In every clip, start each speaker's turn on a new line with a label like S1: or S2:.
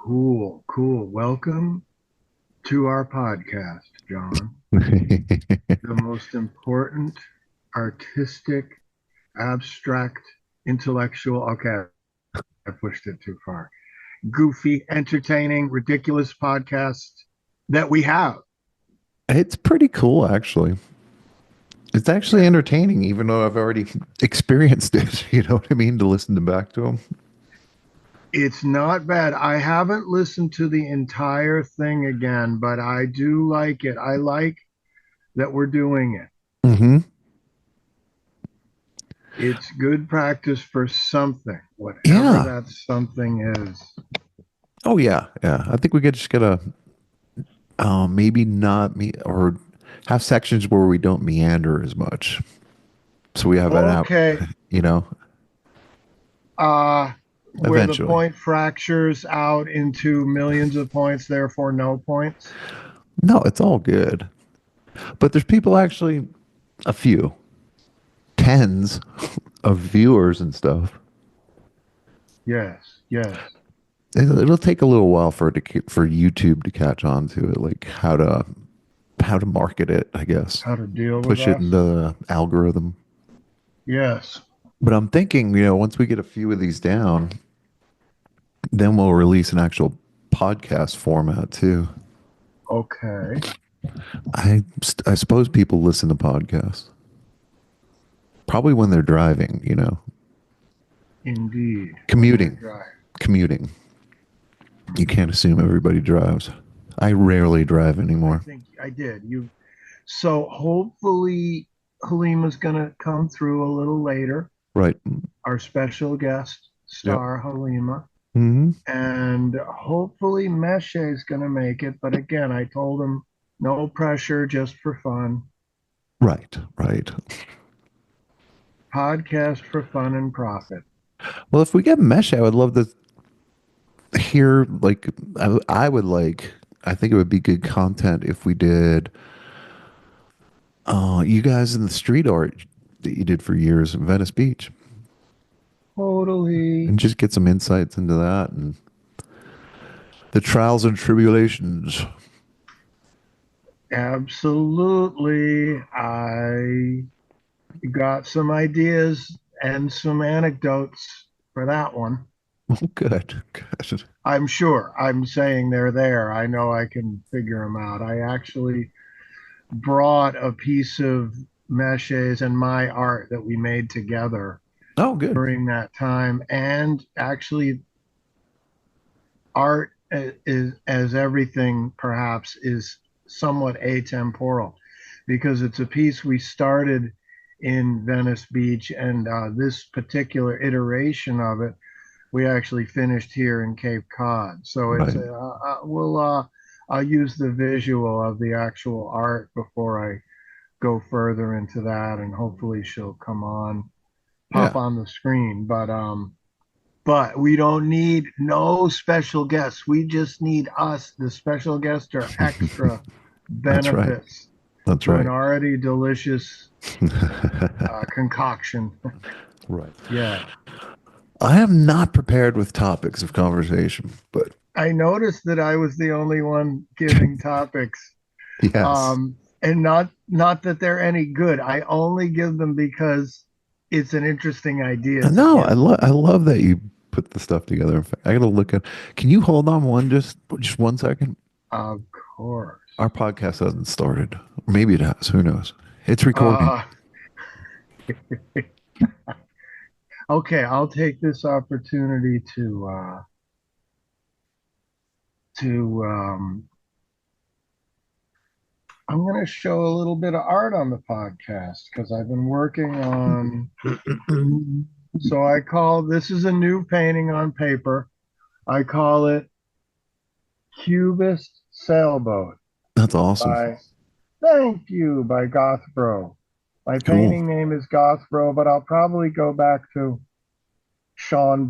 S1: Cool, cool. Welcome to our podcast, John. The most important, artistic, abstract, intellectual. Okay, I pushed it too far. Goofy, entertaining, ridiculous podcast that we have.
S2: It's pretty cool, actually. It's actually
S1: Yeah.
S2: entertaining, even though I've already experienced it. You know what I mean? To listen to back to them.
S1: It's not bad. I haven't listened to the entire thing again, but I do like it. I like that we're doing it.
S2: Hmm.
S1: It's good practice for something, whatever
S2: Yeah.
S1: that something is.
S2: Oh yeah. Yeah. I think we could just get a maybe not me or have sections where we don't meander as much, so we have an out.
S1: Okay,
S2: You know,
S1: where the
S2: eventually.
S1: point fractures out into millions of points, therefore no points.
S2: No, it's all good. But there's people actually, a few tens of viewers and stuff.
S1: Yes, yes.
S2: It'll take a little while for for YouTube to catch on to it, like how to market it, I guess.
S1: How to deal with
S2: Push it in
S1: us?
S2: the algorithm.
S1: Yes.
S2: But I'm thinking, once we get a few of these down, then we'll release an actual podcast format too.
S1: Okay.
S2: I suppose people listen to podcasts probably when they're driving,
S1: Indeed. When they're
S2: commuting,
S1: dry.
S2: commuting. You can't assume everybody drives. I rarely drive
S1: I
S2: anymore.
S1: think I did. So hopefully Halima's gonna come through a little later.
S2: Right.
S1: Our special guest
S2: Yep.
S1: star Halima.
S2: Hmm.
S1: And hopefully Meshe is going to make it. But again, I told him no pressure, just for fun.
S2: Right. Right.
S1: Podcast for fun and profit.
S2: Well, if we get mesh, I would love to hear, like, I would like, I think it would be good content if we did, you guys in the street art that you did for years in Venice Beach,
S1: Totally.
S2: and just get some insights into that and the trials and tribulations.
S1: Absolutely. I got some ideas and some anecdotes for that one.
S2: Oh, good, good.
S1: I'm sure. I'm saying they're there. I know I can figure them out. I actually brought a piece of Meshe's and my art that we made together
S2: Oh, good.
S1: during that time. And actually, art is, as everything perhaps, is somewhat atemporal because it's a piece we started in Venice Beach, and this particular iteration of it we actually finished here in Cape Cod. So
S2: Right.
S1: I'll use the visual of the actual art before I go further into that, and hopefully she'll pop
S2: Yeah.
S1: on the screen. But we don't need no special guests. We just need us. The special guests are extra
S2: That's right.
S1: benefits
S2: That's
S1: to an
S2: right.
S1: already delicious concoction.
S2: Right.
S1: Yeah.
S2: I am not prepared with topics of conversation, but
S1: I noticed that I was the only one giving topics.
S2: yes.
S1: And not that they're any good. I only give them because it's an interesting idea to
S2: No,
S1: give.
S2: I love that you put the stuff together. In fact, I gotta look at. Can you hold on just 1 second?
S1: Of course.
S2: Our podcast hasn't started. Maybe it has. Who knows? It's recording.
S1: Uh, okay, I'll take this opportunity to I'm going to show a little bit of art on the podcast because I've been working on. So I call this is a new painting on paper. I call it Cubist Sailboat
S2: That's awesome.
S1: by Thank You by Gothbro. My
S2: Cool.
S1: painting name is Gothbro, but I'll probably go back to Sean.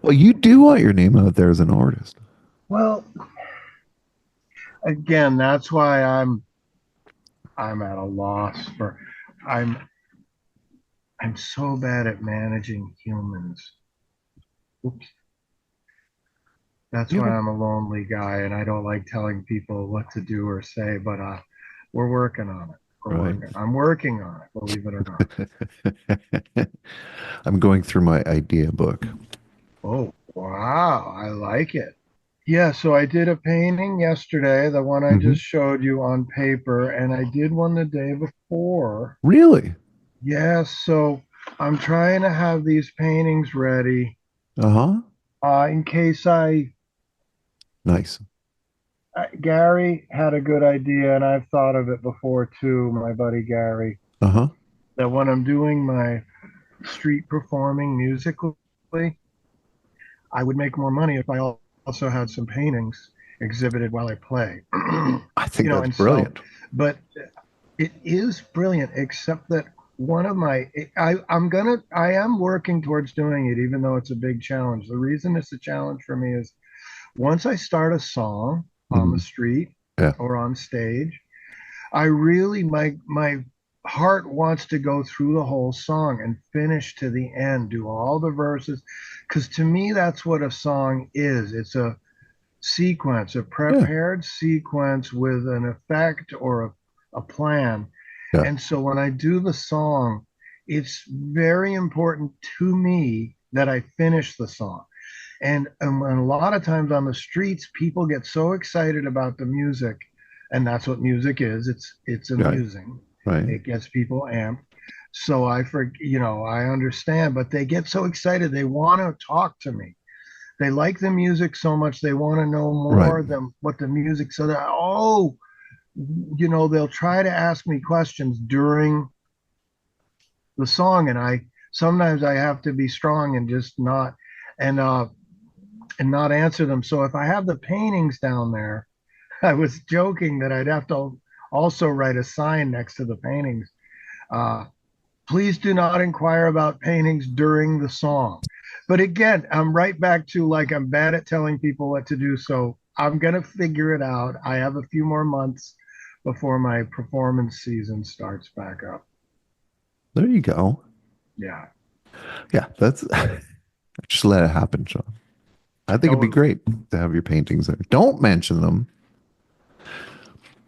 S2: Well, you do want your name out there as an artist.
S1: Well, again, that's why I'm at a loss for I'm I'm so bad at managing humans. Oops. That's
S2: You
S1: why
S2: know,
S1: I'm a lonely guy and I don't like telling people what to do or say, but we're working on it. We're
S2: right?
S1: working. I'm working on it, believe it or not.
S2: I'm going through my idea book.
S1: Oh, wow. I like it. Yeah, so I did a painting yesterday, the one I
S2: Hmm.
S1: just showed you on paper, and I did one the day before.
S2: Really?
S1: Yes, so I'm trying to have these paintings ready
S2: Uh-huh.
S1: in case
S2: Nice.
S1: Gary had a good idea, and I've thought of it before too, my buddy Gary,
S2: Uh-huh.
S1: that when I'm doing my street performing musically, I would make more money if I also had some paintings exhibited while I play.
S2: I think that's
S1: And sell.
S2: brilliant.
S1: But it is brilliant, except that one of my I am working towards doing it, even though it's a big challenge. The reason it's a challenge for me is once I start a song on the
S2: Mhm.
S1: street
S2: Yeah.
S1: or on stage, I really my heart wants to go through the whole song and finish to the end, do all the verses, because to me that's what a song is. It's a sequence, a
S2: Yeah.
S1: prepared sequence with an effect or a plan.
S2: Yeah.
S1: And so when I do the song, it's very important to me that I finish the song. And a lot of times on the streets, people get so excited about the music, and that's what music is. It's
S2: Right.
S1: amusing.
S2: Right.
S1: It gets people amped. So I understand, but they get so excited they want to talk to me. They like the music so much they want to know
S2: Right.
S1: more than what the music. So that they'll try to ask me questions during the song, and I sometimes I have to be strong and just not and uh and not answer them. So if I have the paintings down there, I was joking that I'd have to also write a sign next to the paintings. Uh, Please do not inquire about paintings during the song. But again, I'm right back to like I'm bad at telling people what to do. So I'm going to figure it out. I have a few more months before my performance season starts back up.
S2: There you go.
S1: Yeah,
S2: Yeah, that's just let it happen, Sean. I think it'd be
S1: totally.
S2: great to have your paintings there. Don't mention them,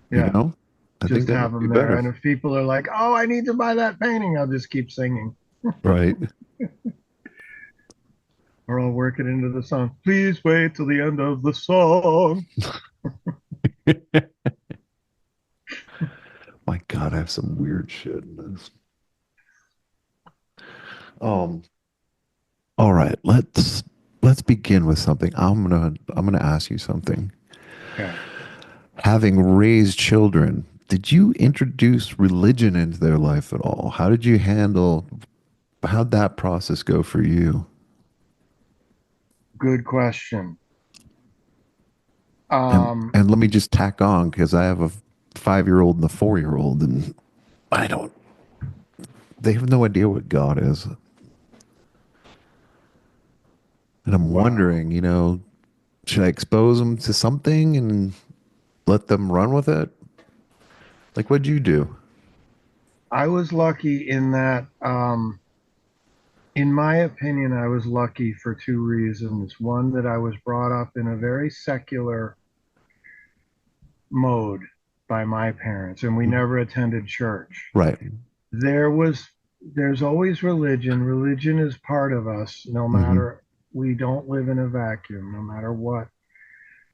S2: you
S1: Yeah,
S2: know? I think
S1: just
S2: that
S1: have
S2: might be
S1: them there.
S2: better.
S1: And if people are like, oh, I need to buy that painting, I'll just keep singing
S2: Right.
S1: or I'll work it into the song. Please wait till the end of the song.
S2: My God, I have some weird shit in this. Um, all right, let's begin with something. I'm gonna ask you something.
S1: Okay.
S2: Having raised children, did you introduce religion into their life at all? How did you handle, how'd that process go for you?
S1: Good question.
S2: And
S1: Um,
S2: and let me just tack on because I have a 5-year-old and a 4-year-old, and I don't. They have no idea what God is, and I'm
S1: wow.
S2: wondering, should I expose them to something and let them run with it? Like, what'd you do?
S1: I was lucky in that, in my opinion, I was lucky for two reasons. One, that I was brought up in a very secular mode by my parents, and we
S2: Mhm.
S1: never attended church.
S2: Right.
S1: There was, there's always religion. Religion is part of us, no
S2: Hmm.
S1: matter, we don't live in a vacuum, no matter what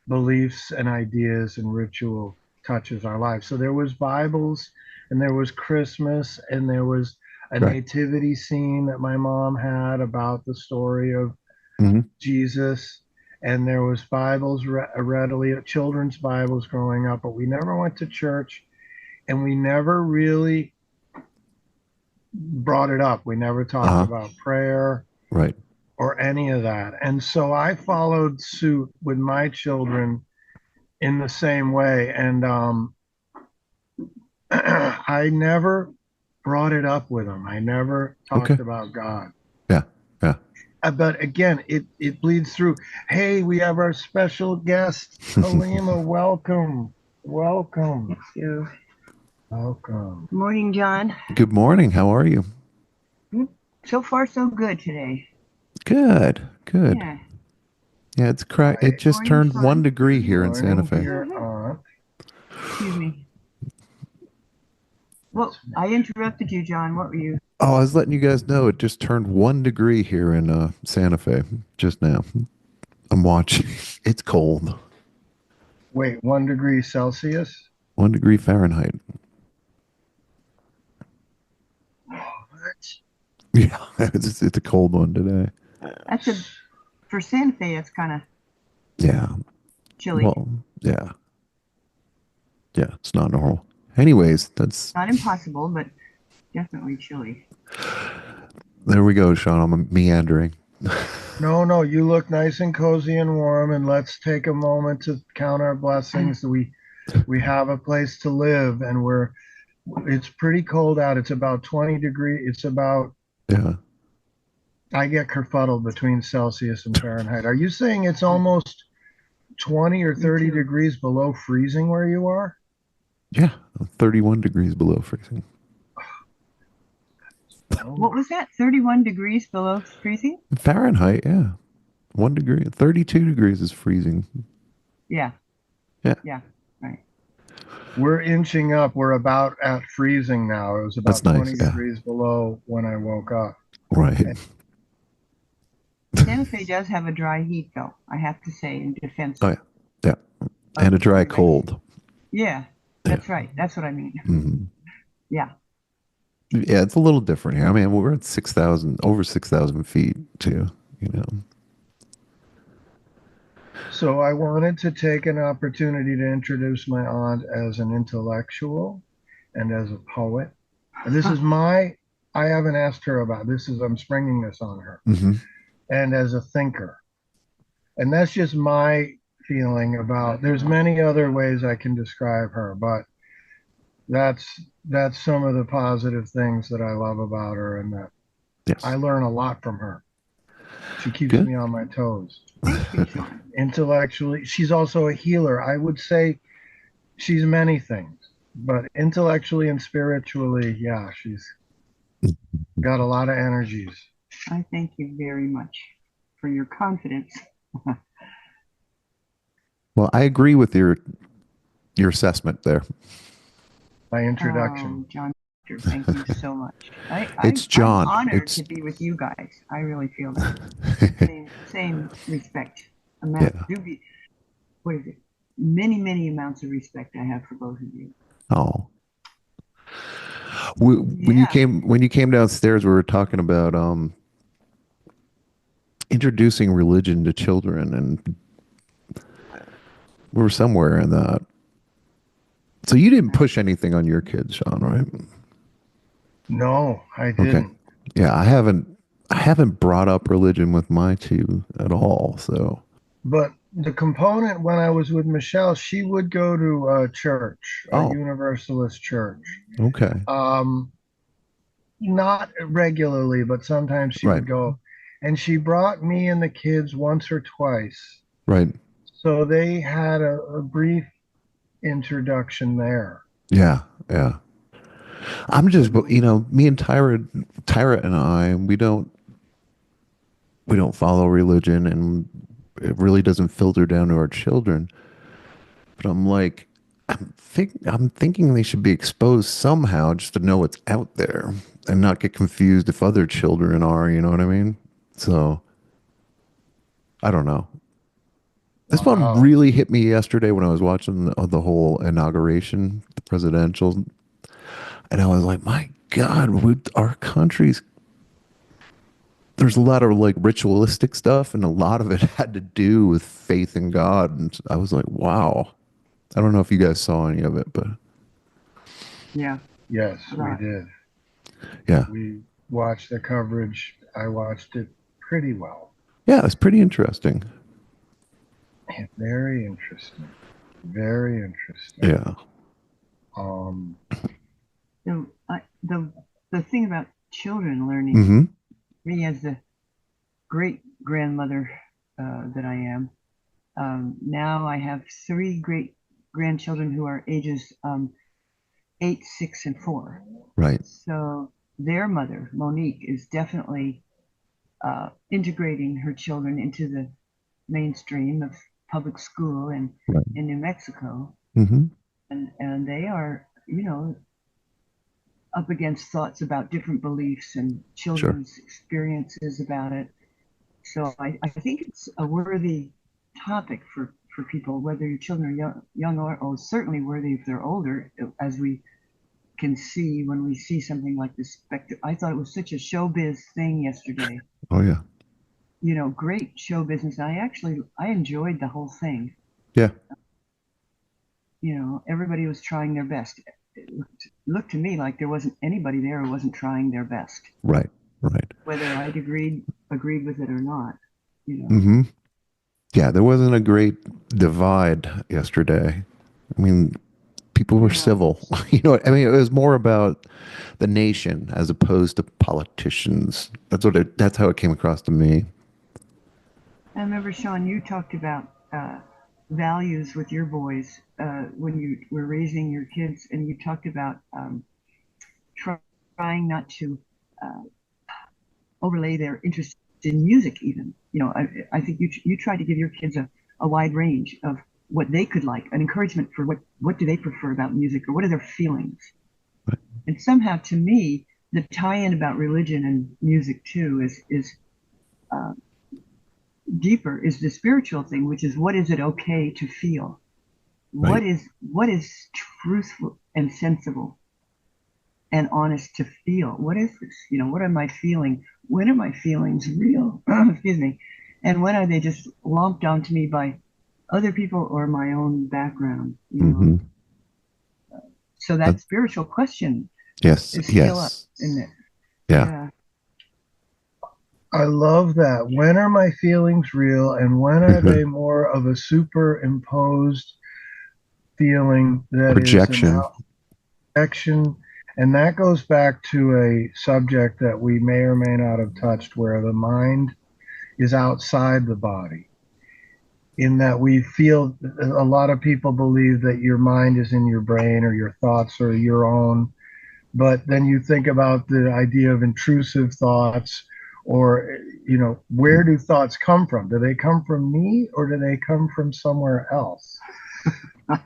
S1: beliefs and ideas and ritual touches our lives. So there was Bibles and there was Christmas and there was a
S2: Right.
S1: nativity scene that my mom had about the story of
S2: Hmm.
S1: Jesus. And there was Bibles readily, children's Bibles growing up, but we never went to church and we never really brought it up. We never talked
S2: Uh-huh.
S1: about prayer
S2: Right.
S1: or any of that. And so I followed suit with my children in the same way. And I never brought it up with them. I never
S2: Okay.
S1: talked about God.
S2: Yeah. Yeah.
S1: But again, it bleeds through. Hey, we have our special guest, Halima. Welcome, welcome,
S3: Thank you.
S1: welcome.
S3: Good morning, John.
S2: Good morning. How are you?
S3: So far, so good today.
S2: Good. Good.
S3: Yeah.
S2: Yeah, it's crack. It
S1: Hi.
S2: just
S3: Morning,
S2: turned one
S3: Sean.
S2: degree
S1: Good
S2: here in Santa
S1: morning,
S2: Fe.
S1: dear aunt.
S3: Excuse me. Well,
S1: It's
S3: I interrupted you, John. What were you?
S2: Oh, I was letting you guys know it just turned 1 degree here in Santa Fe just now. I'm watching. It's cold.
S1: Wait, 1 degree Celsius?
S2: 1 degree Fahrenheit.
S1: What?
S2: Yeah, it's a cold one today.
S3: That's a for Santa Fe. It's kind of
S2: Yeah.
S3: chilly.
S2: Well, yeah. Yeah, it's not normal. Anyways, that's
S3: Not impossible, but definitely chilly.
S2: there we go, Sean. I'm meandering.
S1: No, no, you look nice and cozy and warm, and let's take a moment to count our blessings that we have a place to live, and it's pretty cold out. It's about 20 degrees. It's about
S2: Yeah.
S1: I get kerfuddled between Celsius and Fahrenheit. Are you saying it's almost 20 or
S3: Me
S1: 30
S3: too.
S1: degrees below freezing where you are?
S2: Yeah. 31 degrees below freezing.
S1: Oh,
S3: What was that? 31 degrees below freezing?
S2: Fahrenheit, yeah. 1 degree. 32 degrees is freezing.
S3: Yeah.
S2: Yeah.
S3: Yeah. Right.
S1: we're inching up. We're about at freezing now. It was
S2: That's
S1: about
S2: nice.
S1: 20
S2: Yeah.
S1: degrees below when I woke up.
S2: Right.
S3: Santa Fe does have a dry heat, though. I have to say, in defense
S2: Oh
S3: of,
S2: yeah. Yeah. And
S3: of
S2: a dry
S3: everybody.
S2: cold.
S3: Yeah,
S2: Yeah.
S3: that's right. That's what I mean.
S2: Mhm.
S3: Yeah.
S2: Yeah, it's a little different here. I mean, we're at 6,000, over 6,000 feet too, you know.
S1: So I wanted to take an opportunity to introduce my aunt as an intellectual and as a poet. And this is I haven't asked her about this is I'm springing this on her.
S2: Hmm.
S1: And as a thinker. And that's just my feeling about there's many other ways I can describe her, but that's that's some of the positive things that I love about her and that I
S2: Yes.
S1: learn a lot from her. She keeps
S2: Good.
S1: me on my toes.
S3: Thank you, Sean.
S1: Intellectually, she's also a healer. I would say she's many things, but intellectually and spiritually, yeah, she's got a lot of energies.
S3: I thank you very much for your confidence.
S2: Well, I agree with your assessment there.
S1: My
S3: Oh,
S1: introduction.
S3: John, thank you so much.
S2: It's
S3: I'm
S2: John.
S3: honored
S2: It's
S3: to be with you guys. I really feel that. Same respect. Amount,
S2: yeah.
S3: do be, what is it? Many, many amounts of respect I have for both of you.
S2: Oh.
S3: Yeah.
S2: When you came downstairs, we were talking about introducing religion to children, and we were somewhere in that. So you didn't push anything on your kids, Sean, right?
S1: No, I
S2: Okay.
S1: didn't.
S2: Yeah, I haven't brought up religion with my two at all. So,
S1: But the component when I was with Michelle, she would go to a church, a
S2: oh,
S1: Universalist church.
S2: okay.
S1: Um, Not regularly, but sometimes she
S2: Right.
S1: would go. And she brought me and the kids once or twice.
S2: Right.
S1: So they had a brief introduction there.
S2: Yeah. Yeah. I'm just, you know, me and Tyra and I, we don't follow religion, and it really doesn't filter down to our children. But I'm like, I'm thinking they should be exposed somehow just to know what's out there and not get confused if other children are, you know what I mean? So I don't know. This one
S1: Wow.
S2: really hit me yesterday when I was watching the whole inauguration, the presidential, and I was like, my God, our country's there's a lot of like ritualistic stuff, and a lot of it had to do with faith in God. And I was like, wow. I don't know if you guys saw any of it, but
S3: Yeah.
S1: Yes,
S3: A
S1: we
S3: lot.
S1: did.
S2: yeah,
S1: We watched the coverage. I watched it pretty well.
S2: yeah, it's pretty interesting.
S1: Very interesting. Very interesting.
S2: Yeah.
S1: Um,
S3: The, the thing about children learning,
S2: Mm-hmm.
S3: me as the great grandmother that I am, now I have three great grandchildren who are ages 8, 6, and 4.
S2: Right.
S3: So their mother, Monique, is definitely integrating her children into the mainstream of public school
S2: Right.
S3: in New Mexico,
S2: Mm-hmm.
S3: and they are, up against thoughts about different beliefs and
S2: Sure.
S3: children's experiences about it. So I think it's a worthy topic for people, whether your children are young or old, certainly worthy if they're older, as we can see when we see something like this spectacle. I thought it was such a showbiz thing yesterday.
S2: Oh yeah.
S3: Great show business. I enjoyed the whole thing.
S2: Yeah.
S3: Everybody was trying their best. It looked to me like there wasn't anybody there who wasn't trying their best,
S2: Right. Right.
S3: whether I'd agreed with it or not.
S2: Mm-hmm. Yeah, there wasn't a great divide yesterday. I mean, people were
S3: Yeah.
S2: civil. You know what I mean? It was more about the nation as opposed to politicians. That's how it came across to me.
S3: I remember, Sean, you talked about values with your boys when you were raising your kids, and you talked about trying not to uh, overlay their interest in music. Even, I think you tried to give your kids a wide range of what they could like, an encouragement for what do they prefer about music, or what are their feelings. And somehow, to me, the tie-in about religion and music too is uh, deeper, is the spiritual thing, which is, what is it okay to feel?
S2: Right.
S3: What is truthful and sensible and honest to feel? What is this? What am I feeling? When are my feelings real? Excuse me. And when are they just lumped onto me by other people or my own background?
S2: Mm-hmm.
S3: So that spiritual question
S2: Yes.
S3: is still up,
S2: Yes.
S3: isn't it?
S2: Yeah.
S3: Yeah.
S1: I love that. When are my feelings real, and when are they more of a superimposed feeling that is an
S2: Projection.
S1: action? And that goes back to a subject that we may or may not have touched, where the mind is outside the body. In that we feel, a lot of people believe that your mind is in your brain, or your thoughts are your own. But then you think about the idea of intrusive thoughts, or, where do thoughts come from? Do they come from me, or do they come from somewhere else?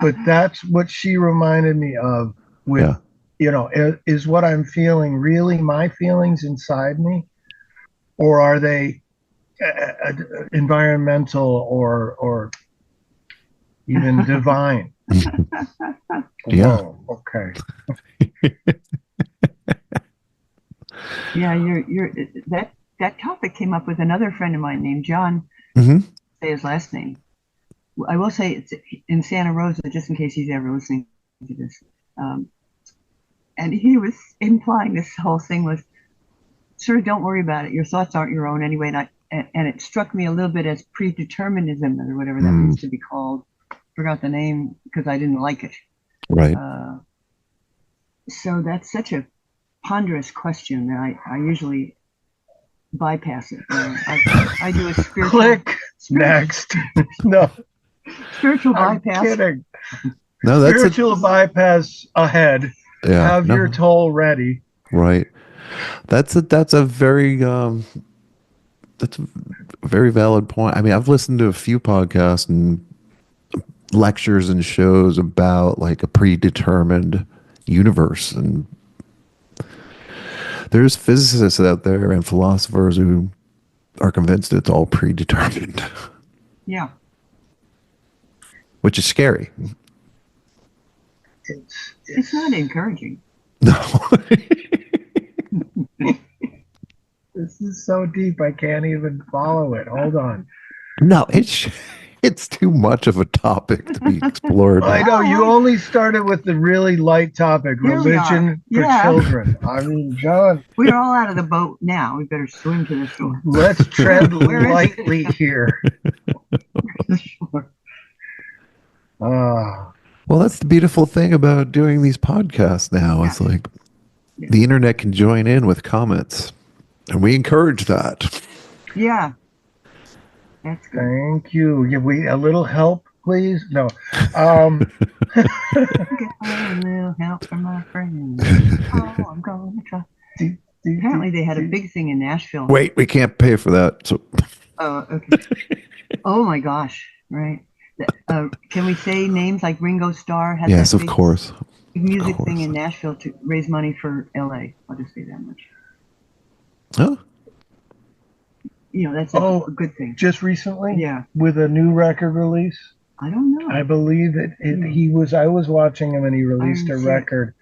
S1: But that's what she reminded me of with,
S2: Yeah.
S1: is what I'm feeling really my feelings inside me, or are they environmental, or even divine?
S2: Yeah.
S1: Whoa, okay.
S3: Yeah, you're that topic came up with another friend of mine named John.
S2: Mm-hmm.
S3: Say his last name. I will say it's in Santa Rosa, just in case he's ever listening to this. And he was implying this whole thing was sort of, don't worry about it. Your thoughts aren't your own anyway. And it struck me a little bit as predeterminism, or whatever that used to be called. Forgot the name because I didn't like it.
S2: Right.
S3: So that's such a ponderous question that I usually bypass it. I do a spiritual
S1: Click next. No,
S3: spiritual
S1: I'm
S3: bypass.
S1: kidding.
S2: No, that's
S1: Spiritual bypass ahead.
S2: Yeah.
S1: Have your toll ready.
S2: Right. That's a very that's a very valid point. I mean, I've listened to a few podcasts and lectures and shows about like a predetermined universe, and there's physicists out there and philosophers who are convinced it's all predetermined.
S3: Yeah.
S2: Which is scary.
S3: It's not encouraging.
S2: No.
S1: This is so deep, I can't even follow it. Hold on.
S2: No, it's too much of a topic to be explored.
S1: I know you only started with the really light topic, religion for children. I mean, John,
S3: we're all out of the boat now. We better swim to the shore.
S1: Let's tread lightly here.
S3: Sure.
S2: Well, that's the beautiful thing about doing these podcasts now. It's like the internet can join in with comments, and we encourage that.
S3: Yeah. That's good.
S1: Thank you. Give we a little help, please? No.
S3: Get a little help from my friends. Oh, I'm going to try. Apparently, they had a big thing in Nashville.
S2: Wait, we can't pay for that. So.
S3: Oh, okay. Oh my gosh, right. Can we say names like Ringo Starr had
S2: Yes,
S3: that
S2: of
S3: big
S2: course. Of
S3: music thing
S2: course.
S3: in Nashville to raise money for LA? I'll just say that much.
S2: Oh,
S3: That's
S1: Oh,
S3: a good thing.
S1: just recently
S3: Yeah.
S1: with a new record release.
S3: I don't know.
S1: I believe he was. I was watching him and he
S3: I
S1: released
S3: didn't
S1: a
S3: see it.
S1: record,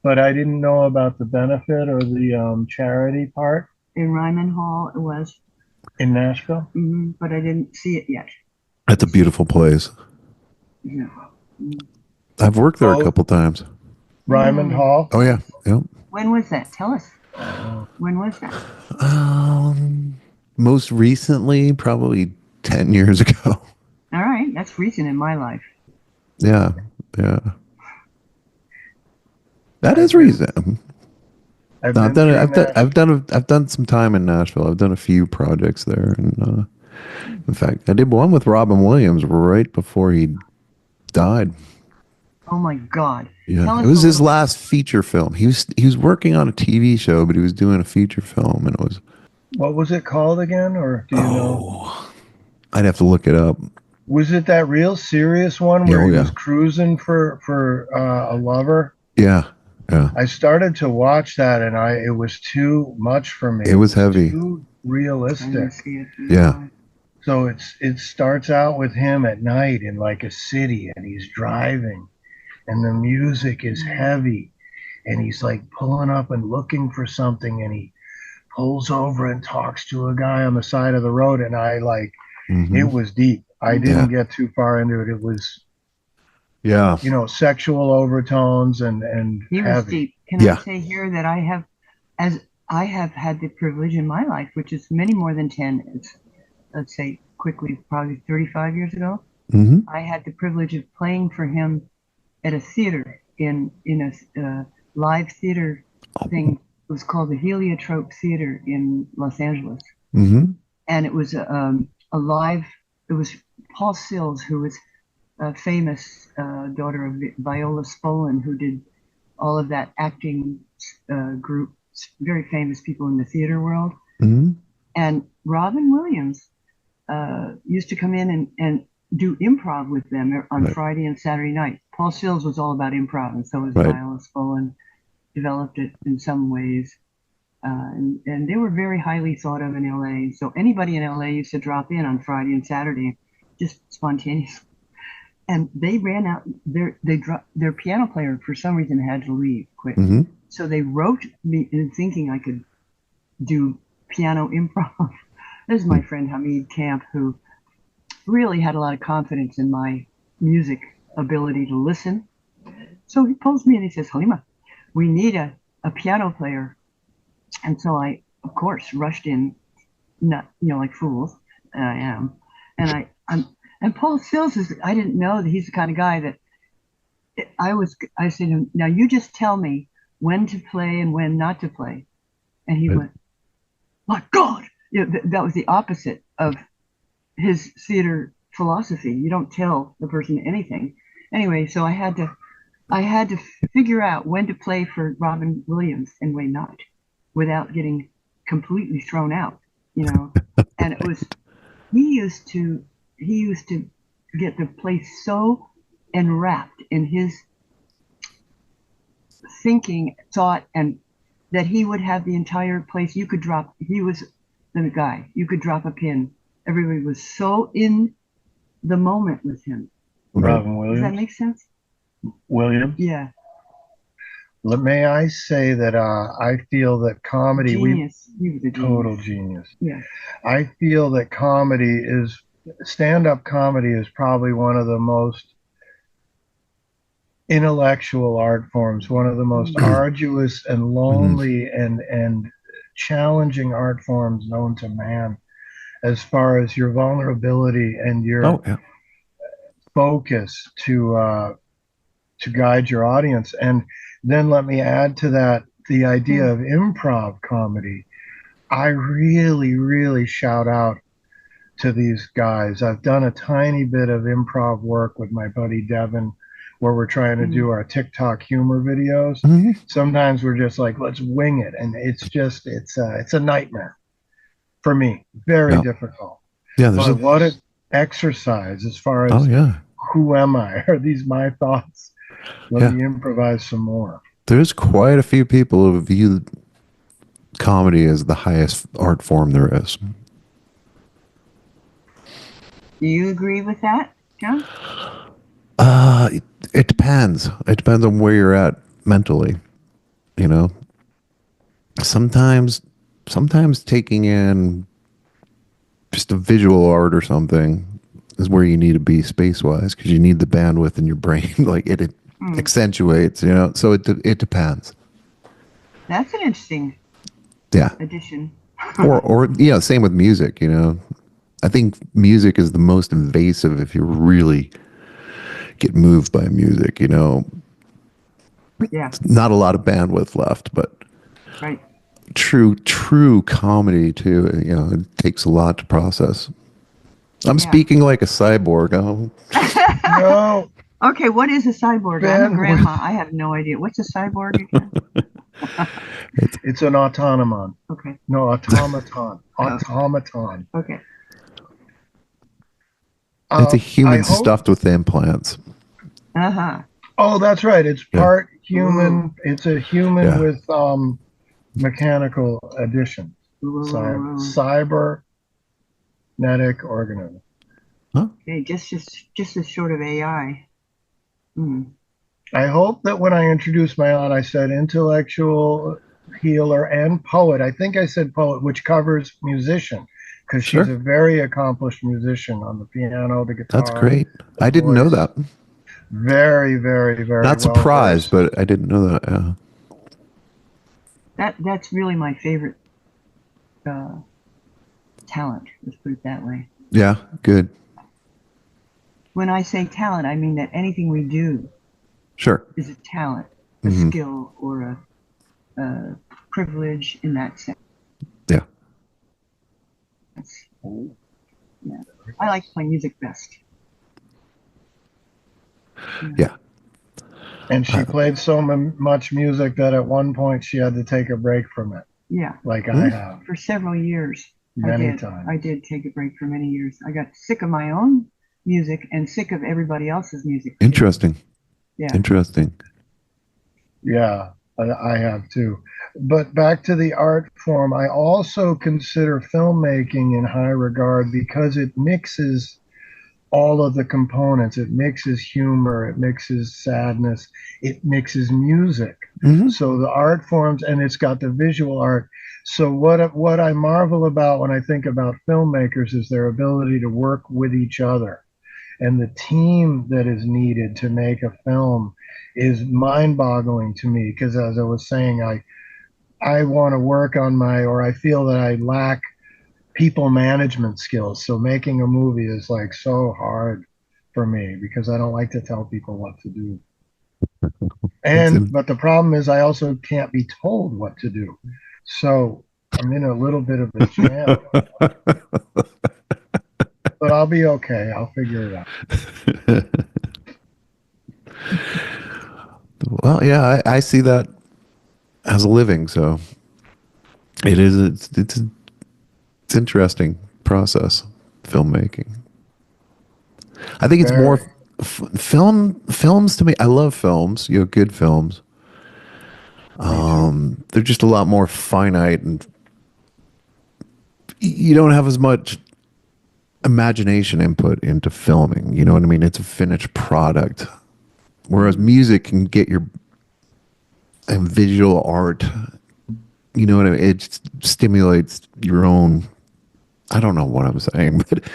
S1: but I didn't know about the benefit or the charity part
S3: In Ryman Hall, it was,
S1: in Nashville.
S3: but I didn't see it yet.
S2: that's a beautiful place.
S3: Yeah. Mm.
S2: I've worked there a
S1: Oh,
S2: couple times.
S1: Ryman Hall.
S2: Oh yeah, yep.
S3: When was that? Tell us.
S1: Oh,
S3: When was that?
S2: Um, Most recently, probably 10 years ago.
S3: All right, that's recent in my life.
S2: Yeah, yeah. That
S1: I've
S2: is
S1: been
S2: recent.
S1: I've
S2: No, I've
S1: been
S2: done it.
S1: through Nash.
S2: I've done some time in Nashville. I've done a few projects there, and in fact, I did one with Robin Williams right before he died.
S3: Oh my God.
S2: Yeah,
S3: Tell
S2: it
S3: us a
S2: was his
S3: little.
S2: last feature film. He was working on a TV show, but he was doing a feature film, and it was
S1: What was it called again, or do you know?
S2: oh, I'd have to look it up.
S1: Was it that real serious one
S2: Yeah,
S1: where
S2: oh
S1: he was
S2: yeah,
S1: cruising for a lover?
S2: yeah, yeah.
S1: I started to watch that and it was too much for me.
S2: It
S1: It
S2: was
S1: was
S2: heavy.
S1: too
S3: I
S1: realistic.
S3: didn't see it.
S2: Yeah.
S3: No.
S1: So it starts out with him at night in like a city and he's driving and the music is heavy and he's like pulling up and looking for something and he pulls over and talks to a guy on the side of the road and it
S2: Hmm.
S1: was deep. I
S2: Yeah.
S1: didn't get too far into it. It was,
S2: Yeah.
S1: sexual overtones and
S3: He was
S1: heavy.
S3: deep. Can I
S2: Yeah.
S3: say here that as I have had the privilege in my life, which is many more than 10, it's, let's say quickly, probably 35 years ago,
S2: Hmm.
S3: I had the privilege of playing for him at a theater in a live theater thing. It was called the Heliotrope Theater in Los Angeles,
S2: Hmm.
S3: and it was a live. It was Paul Sills, who was a famous daughter of Viola Spolin, who did all of that acting group, very famous people in the theater world.
S2: Hmm.
S3: And Robin Williams used to come in and do improv with them on
S2: Right.
S3: Friday and Saturday night. Paul Sills was all about improv, and so was
S2: Right.
S3: Viola Spolin. Developed it in some ways. And they were very highly thought of in LA. So anybody in LA used to drop in on Friday and Saturday, just spontaneously. And they ran out. Their piano player for some reason had to leave, quit.
S2: Hmm.
S3: So they wrote me in thinking I could do piano improv. This is my friend Hamid Camp, who really had a lot of confidence in my music ability to listen. So he pulls me and he says, Halima, we need a piano player. And so I, of course, rushed in, not, like fools, and I am. And Paul Sills is, I didn't know that he's the kind of guy that I said to him, now you just tell me when to play and when not to play. And he
S2: Right.
S3: went, my God, that was the opposite of his theater philosophy. You don't tell the person anything. Anyway, so I had to figure out when to play for Robin Williams and when not, without getting completely thrown out, And it was he used to get the place so enwrapped in his thinking, thought, and that he would have the entire place. You could drop. He was the guy. You could drop a pin. Everybody was so in the moment with him.
S2: Right.
S1: Robin
S3: Does that
S1: Williams.
S3: make sense?
S1: Williams.
S3: Yeah.
S1: May I say that I feel that comedy,
S3: Genius. He was a
S1: total
S3: genius.
S1: genius.
S3: Yeah.
S1: I feel that stand-up comedy is probably one of the most intellectual art forms, one of the most arduous and
S2: Hmm.
S1: lonely and challenging art forms known to man, as far as your vulnerability and your
S2: Oh yeah.
S1: focus to guide your audience. And then let me add to that the idea of improv comedy. I really, really shout out to these guys. I've done a tiny bit of improv work with my buddy Devin, where we're trying to do our TikTok humor videos.
S2: Hmm.
S1: Sometimes we're just like, let's wing it, and it's a nightmare for me. Very
S2: Yeah.
S1: difficult.
S2: Yeah.
S1: But exercise as far
S2: Oh
S1: as
S2: yeah.
S1: who am I? Are these my thoughts? Let
S2: Yeah.
S1: me improvise some more.
S2: There's quite a few people who view comedy as the highest art form there is.
S3: Do you agree with that, John?
S2: It, it depends. It depends on where you're at mentally. You know, sometimes, sometimes taking in just a visual art or something is where you need to be space wise because you need the bandwidth in your brain. Like it
S3: Hmm.
S2: accentuates. You know, so it depends.
S3: That's an interesting
S2: Yeah.
S3: addition.
S2: Or yeah, same with music. You know, I think music is the most invasive if you really get moved by music. You know,
S3: Yeah,
S2: not a lot of bandwidth left, but
S3: right.
S2: true comedy too. You know, it takes a lot to process. I'm
S3: Yeah.
S2: speaking like a cyborg. Oh,
S1: No
S3: Okay, what is a cyborg? I'm a
S1: bandwidth.
S3: grandma. I have no idea. What's a cyborg again?
S2: it's
S1: It's an autonomon.
S3: Okay.
S1: No, automaton.
S3: Oh,
S1: Automaton.
S3: okay.
S2: it's a
S1: I
S2: human
S1: hope.
S2: stuffed with implants.
S3: Uh-huh.
S1: Oh, that's right. It's
S2: Yeah,
S1: part
S3: Ooh.
S1: human. It's a human
S2: yeah.
S1: with mechanical addition.
S3: Ooh.
S1: Cybernetic organism.
S2: Huh?
S3: Okay, just as short of AI. Mm.
S1: I hope that when I introduced my aunt, I said intellectual healer and poet. I think I said poet, which covers musician, because she's
S2: Sure.
S1: a very accomplished musician on the piano, the
S2: That's
S1: guitar,
S2: great.
S1: the
S2: I didn't know
S1: voice.
S2: that.
S1: Very, very, very
S2: Not
S1: well
S2: surprised,
S1: versed.
S2: but I didn't know that. Yeah.
S3: That's really my favorite uh, talent. Let's put it that way.
S2: Yeah. Good.
S3: When I say talent, I mean that anything we do
S2: Sure.
S3: is a talent, a
S2: Hmm.
S3: skill, or a privilege in that sense.
S2: Yeah.
S3: Yeah. I like playing music best. Yeah.
S2: Yeah.
S1: And she
S2: Uh,
S1: played so much music that at one point she had to take a break from it,
S3: Yeah.
S1: like I
S2: hmm?
S1: have
S3: For several years,
S1: many
S3: I
S1: times.
S3: did take a break for many years. I got sick of my own music and sick of everybody else's music too.
S2: Interesting.
S3: Yeah.
S2: Interesting.
S1: Yeah, I have too. But back to the art form, I also consider filmmaking in high regard because it mixes all of the components. It mixes humor, it mixes sadness, it mixes music.
S2: Hmm.
S1: So the art forms, and it's got the visual art. So what I marvel about when I think about filmmakers is their ability to work with each other, and the team that is needed to make a film is mind-boggling to me, because as I was saying, I want to work on my, or I feel that I lack people management skills. So making a movie is like so hard for me because I don't like to tell people what to do.
S2: It's
S1: And but the problem is I also can't be told what to do. So I'm in a little bit of a jam, but I'll be okay. I'll figure it out.
S2: well, yeah, I see that as a living, so it is. It's interesting process, filmmaking. I think it's more
S1: Very.
S2: films to me. I love films. You know, good films.
S1: Me too.
S2: They're just a lot more finite, and you don't have as much imagination input into filming. You know what I mean? It's a finished product. Whereas music can get your and visual art. You know what I mean? It stimulates your own. I don't know what I'm saying, but
S3: There's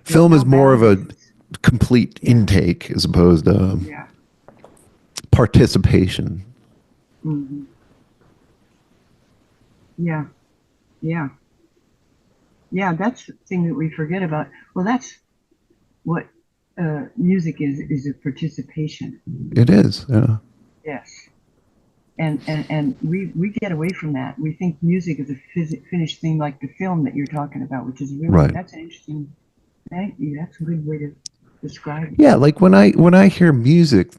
S2: film
S3: no
S2: is more of a
S3: boundaries.
S2: complete
S3: Yeah.
S2: intake as opposed to
S3: Yeah.
S2: participation.
S3: Hmm. Yeah. Yeah. Yeah. That's the thing that we forget about. Well, that's what music is a participation.
S2: It is. Yeah.
S3: Yes. And we get away from that. We think music is a finished thing like the film that you're talking about, which is really,
S2: Right.
S3: that's an interesting, thank you. That's a good way to describe it.
S2: Yeah. Like when I hear music,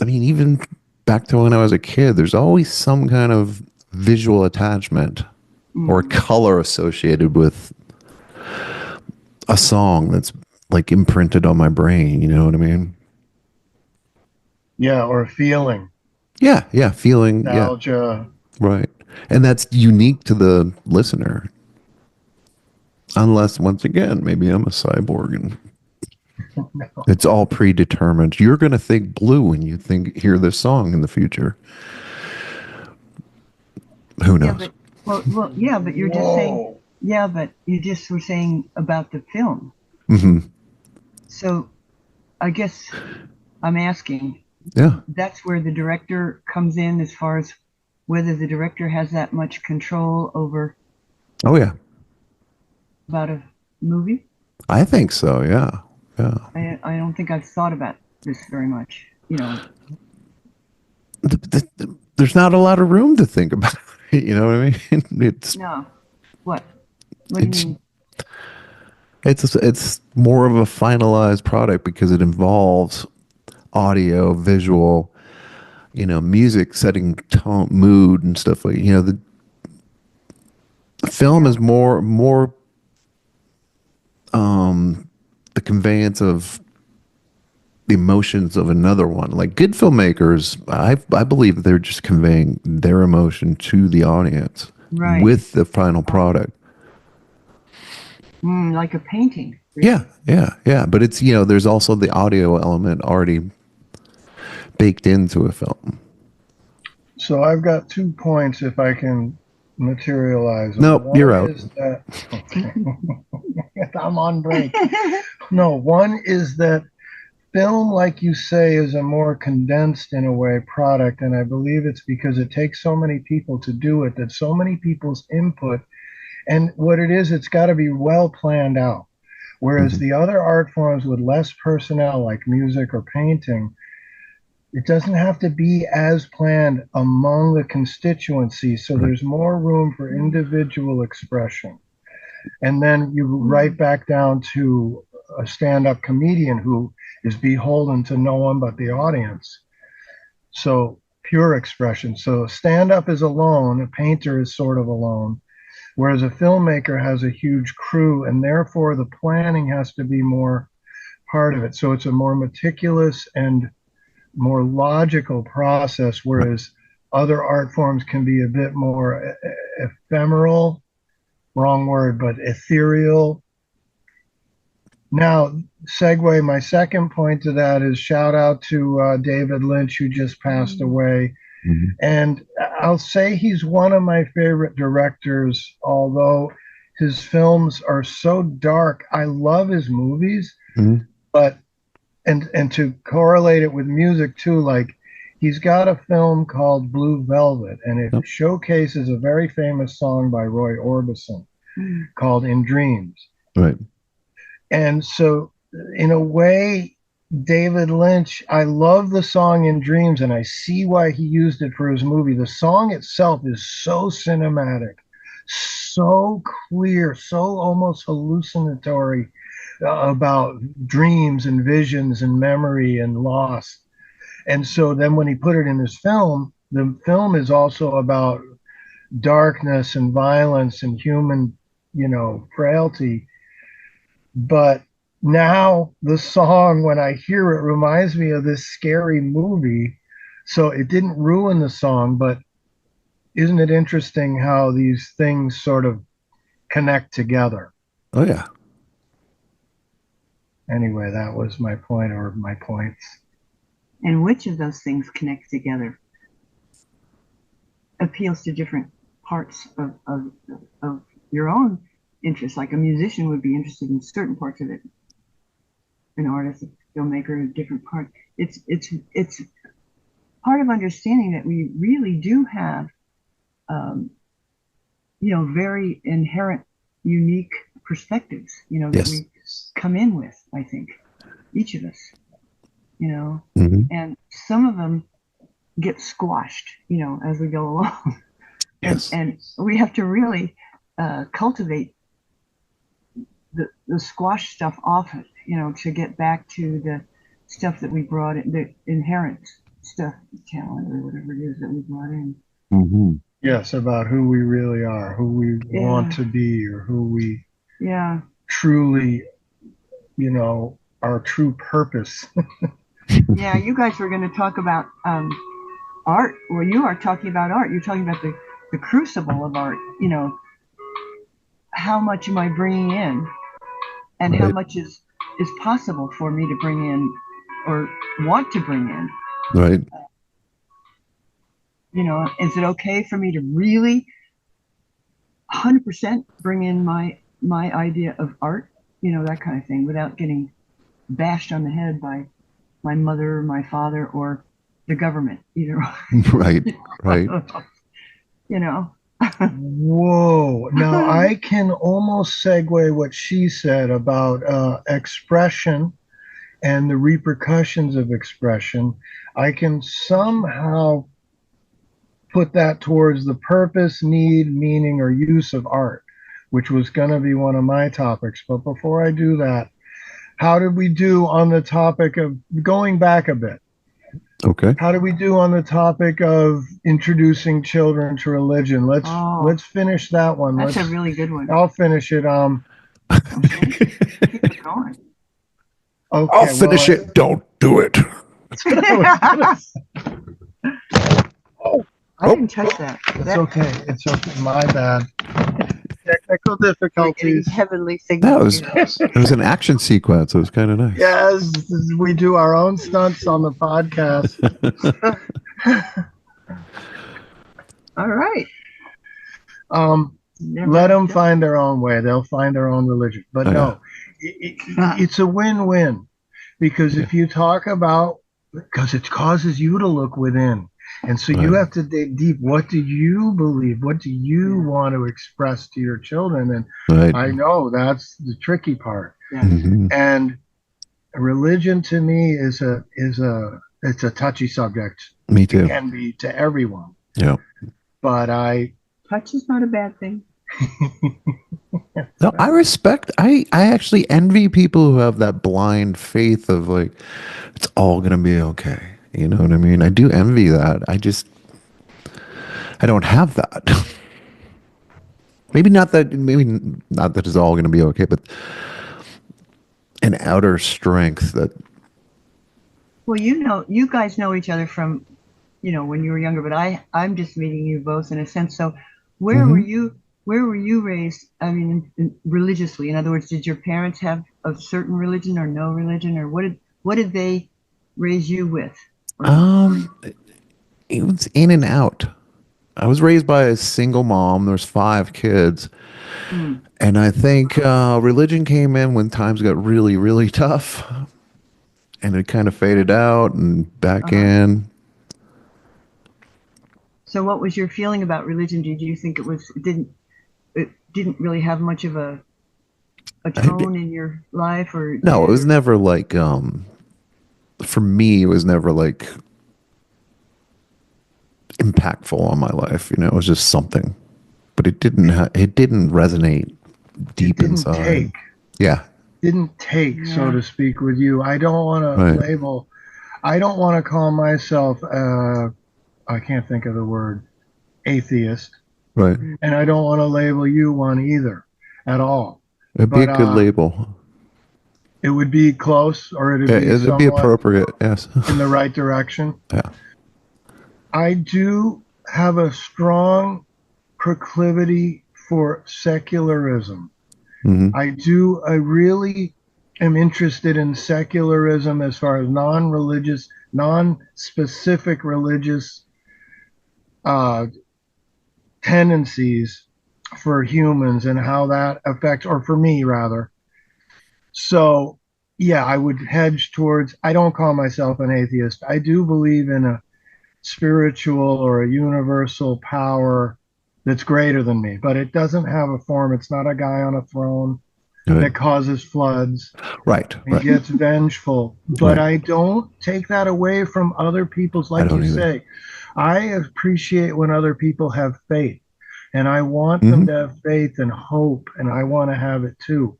S2: I mean, even back to when I was a kid, there's always some kind of visual attachment or
S3: Mm.
S2: color associated with a song that's like imprinted on my brain. You know what I mean?
S1: Yeah, or feeling,
S2: Yeah, yeah, feeling, yeah,
S1: nostalgia.
S2: right. And that's unique to the listener. Unless, once again, maybe I'm a cyborg and it's all predetermined. You're going to think blue when you hear this song in the future. Who
S3: Yeah,
S2: knows?
S3: but yeah, but you're just saying,
S1: Whoa.
S3: yeah, but you just were saying about the film.
S2: Hmm.
S3: So I guess I'm asking,
S2: Yeah.
S3: that's where the director comes in as far as whether the director has that much control over
S2: Oh, yeah.
S3: about a movie.
S2: I think so. Yeah. Yeah.
S3: I don't think I've thought about this very much. You know,
S2: There's not a lot of room to think about it. You know what I mean?
S3: no. What? What do you
S2: It's
S3: mean?
S2: it's more of a finalized product because it involves audio, visual, music, setting tone, mood, and stuff like. The film
S3: Yeah.
S2: is more the conveyance of the emotions of another one. Like good filmmakers, I believe they're just conveying their emotion to the audience
S3: Right.
S2: with the final product.
S3: Like a painting,
S2: Yeah,
S3: really.
S2: yeah, yeah. But it's, there's also the audio element already baked into a film.
S1: So I've got 2 points if I can materialize them.
S2: Nope, you're
S1: One
S2: out.
S1: is that, okay, I'm on break. No, one is that film, like you say, is a more condensed, in a way, product. And I believe it's because it takes so many people to do it, that so many people's input. And what it is, it's got to be well planned out. Whereas
S2: Hmm.
S1: the other art forms with less personnel, like music or painting, it doesn't have to be as planned among the constituencies. So
S2: Right.
S1: there's more room for individual expression. And then you right back down to a stand up comedian who is beholden to no one but the audience. So pure expression. So stand up is alone, a painter is sort of alone, whereas a filmmaker has a huge crew, and therefore the planning has to be more part of it. So it's a more meticulous and more logical process,
S2: Right.
S1: whereas other art forms can be a bit more ephemeral, wrong word, but ethereal. Now, segue, my second point to that is shout out to David Lynch, who just passed away.
S2: Hmm.
S1: And I'll say he's one of my favorite directors, although his films are so dark. I love his movies,
S2: Hmm.
S1: but and to correlate it with music too, like he's got a film called Blue Velvet, and it
S2: Yep.
S1: showcases a very famous song by Roy Orbison called In Dreams.
S2: Right.
S1: And so, in a way, David Lynch, I love the song In Dreams, and I see why he used it for his movie. The song itself is so cinematic, so clear, so almost hallucinatory about dreams and visions and memory and loss. And so then when he put it in his film, the film is also about darkness and violence and human, frailty. But now the song, when I hear it, reminds me of this scary movie. So it didn't ruin the song, but isn't it interesting how these things sort of connect together?
S2: Oh, yeah.
S1: Anyway, that was my point or my points.
S3: And which of those things connect together appeals to different parts of your own interest. Like a musician would be interested in certain parts of it, an artist, a filmmaker, a different part. It's part of understanding that we really do have, um, very inherent, unique perspectives. That
S2: Yes.
S3: we come in with. I think each of us.
S2: Hmm.
S3: And some of them get squashed. As we go along,
S2: Yes.
S3: and we have to really cultivate the squash stuff off it, to get back to the stuff that we brought in, the inherent stuff, talent or whatever it is that we brought in.
S2: Hmm.
S1: Yes, about who we really are, who we want
S3: Yeah,
S1: to be, or who we
S3: yeah,
S1: truly our true purpose.
S3: Yeah, you guys were going to talk about art. Well, you are talking about art. You're talking about the crucible of art. How much am I bringing in, and how
S2: Right.
S3: much is possible for me to bring in, or want to bring in.
S2: Right.
S3: Is it okay for me to really 100% bring in my idea of art? That kind of thing, without getting bashed on the head by my mother, my father, or the government, either.
S2: Right. Right.
S3: you know.
S1: Whoa. Now I can almost segue what she said about expression and the repercussions of expression. I can somehow put that towards the purpose, need, meaning, or use of art, which was going to be one of my topics. But before I do that, how did we do on the topic of going back a bit?
S2: Okay.
S1: How do we do on the topic of introducing children to religion? Let's finish that one.
S3: That's a really good one.
S1: I'll finish it.
S3: Okay. Keep it going.
S1: Okay.
S2: I'll finish it. Don't do it.
S1: That's what I was gonna say. Oh,
S3: I didn't touch that.
S1: it's okay. It's okay. My bad. Technical difficulties.
S3: Heavenly
S2: That
S3: signals.
S2: was it was an action sequence. It was kind of nice.
S1: Yes, we do our own stunts on the podcast.
S3: All right.
S1: Let them find their own way. They'll find their own religion. But no, it's a win-win, because if you talk about, because it causes you to look within. And so you have to dig deep. What do you believe? What do you want to express to your children? And I know that's the tricky part.
S3: Yeah.
S2: Mm-hmm.
S1: And religion to me it's a touchy subject.
S2: Me too.
S1: It can be to everyone.
S2: Yeah.
S1: But
S3: touch is not a bad thing.
S2: No, I respect. I actually envy people who have that blind faith of like, it's all gonna be okay. You know what I mean? I do envy that. I don't have that. Maybe not that it's all gonna be okay, but an outer strength that.
S3: Well, you guys know each other from, when you were younger, but I'm just meeting you both in a sense. So where were you raised? I mean, religiously. In other words, did your parents have a certain religion or no religion, or what did they raise you with?
S2: It was in and out. I was raised by a single mom. There's 5 kids. And I think religion came in when times got really, really tough. And it kind of faded out and back in.
S3: So what was your feeling about religion? Did you think it didn't really have much of a tone in your life? Or
S2: no, it was never like for me it was never like impactful on my life. It was just something. But it didn't resonate deep inside.
S1: Take.
S2: Yeah.
S1: Didn't take, so to speak, with you. I don't want to label. I don't want to call myself I can't think of the word, atheist.
S2: Right.
S1: And I don't want to label you one either at all.
S2: It'd be a good label.
S1: It would be close, or
S2: it'd be appropriate, yes.
S1: In the right direction.
S2: Yeah.
S1: I do have a strong proclivity for secularism.
S2: Mm-hmm.
S1: I really am interested in secularism as far as non-religious, non-specific religious tendencies for humans and how that affects, or for me rather. So yeah, I would hedge towards, I don't call myself an atheist. I do believe in a spiritual or a universal power that's greater than me, but it doesn't have a form. It's not a guy on a throne that causes floods.
S2: Right.
S1: And gets vengeful. But I don't take that away from other people's, like you say. I appreciate when other people have faith, and I want them to have faith and hope, and I want to have it too.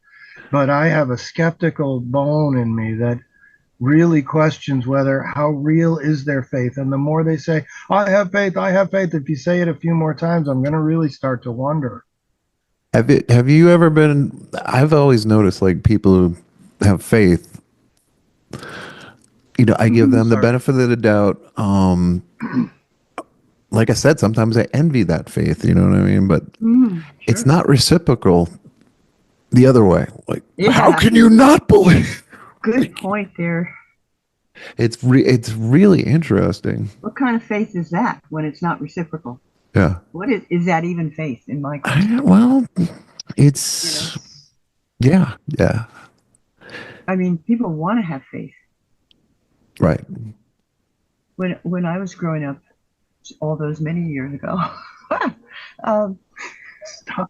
S1: But I have a skeptical bone in me that really questions how real is their faith. And the more they say, I have faith, if you say it a few more times, I'm going to really start to wonder.
S2: Have you ever been, I've always noticed like people who have faith, I give them the
S1: Sorry.
S2: benefit of the doubt. Like I said, sometimes I envy that faith, you know what I mean? But it's
S3: Sure.
S2: not reciprocal the other way. Like, how
S3: Yeah.
S2: can you not believe?
S3: Good point there.
S2: It's really interesting.
S3: What kind of faith is that when it's not reciprocal?
S2: Yeah.
S3: What is that even faith in my question?
S2: Well,
S3: You know,
S2: it's yeah, yeah,
S3: I mean, people want to have faith.
S2: right.
S3: When I was growing up, all those many years ago, um,
S1: Stop.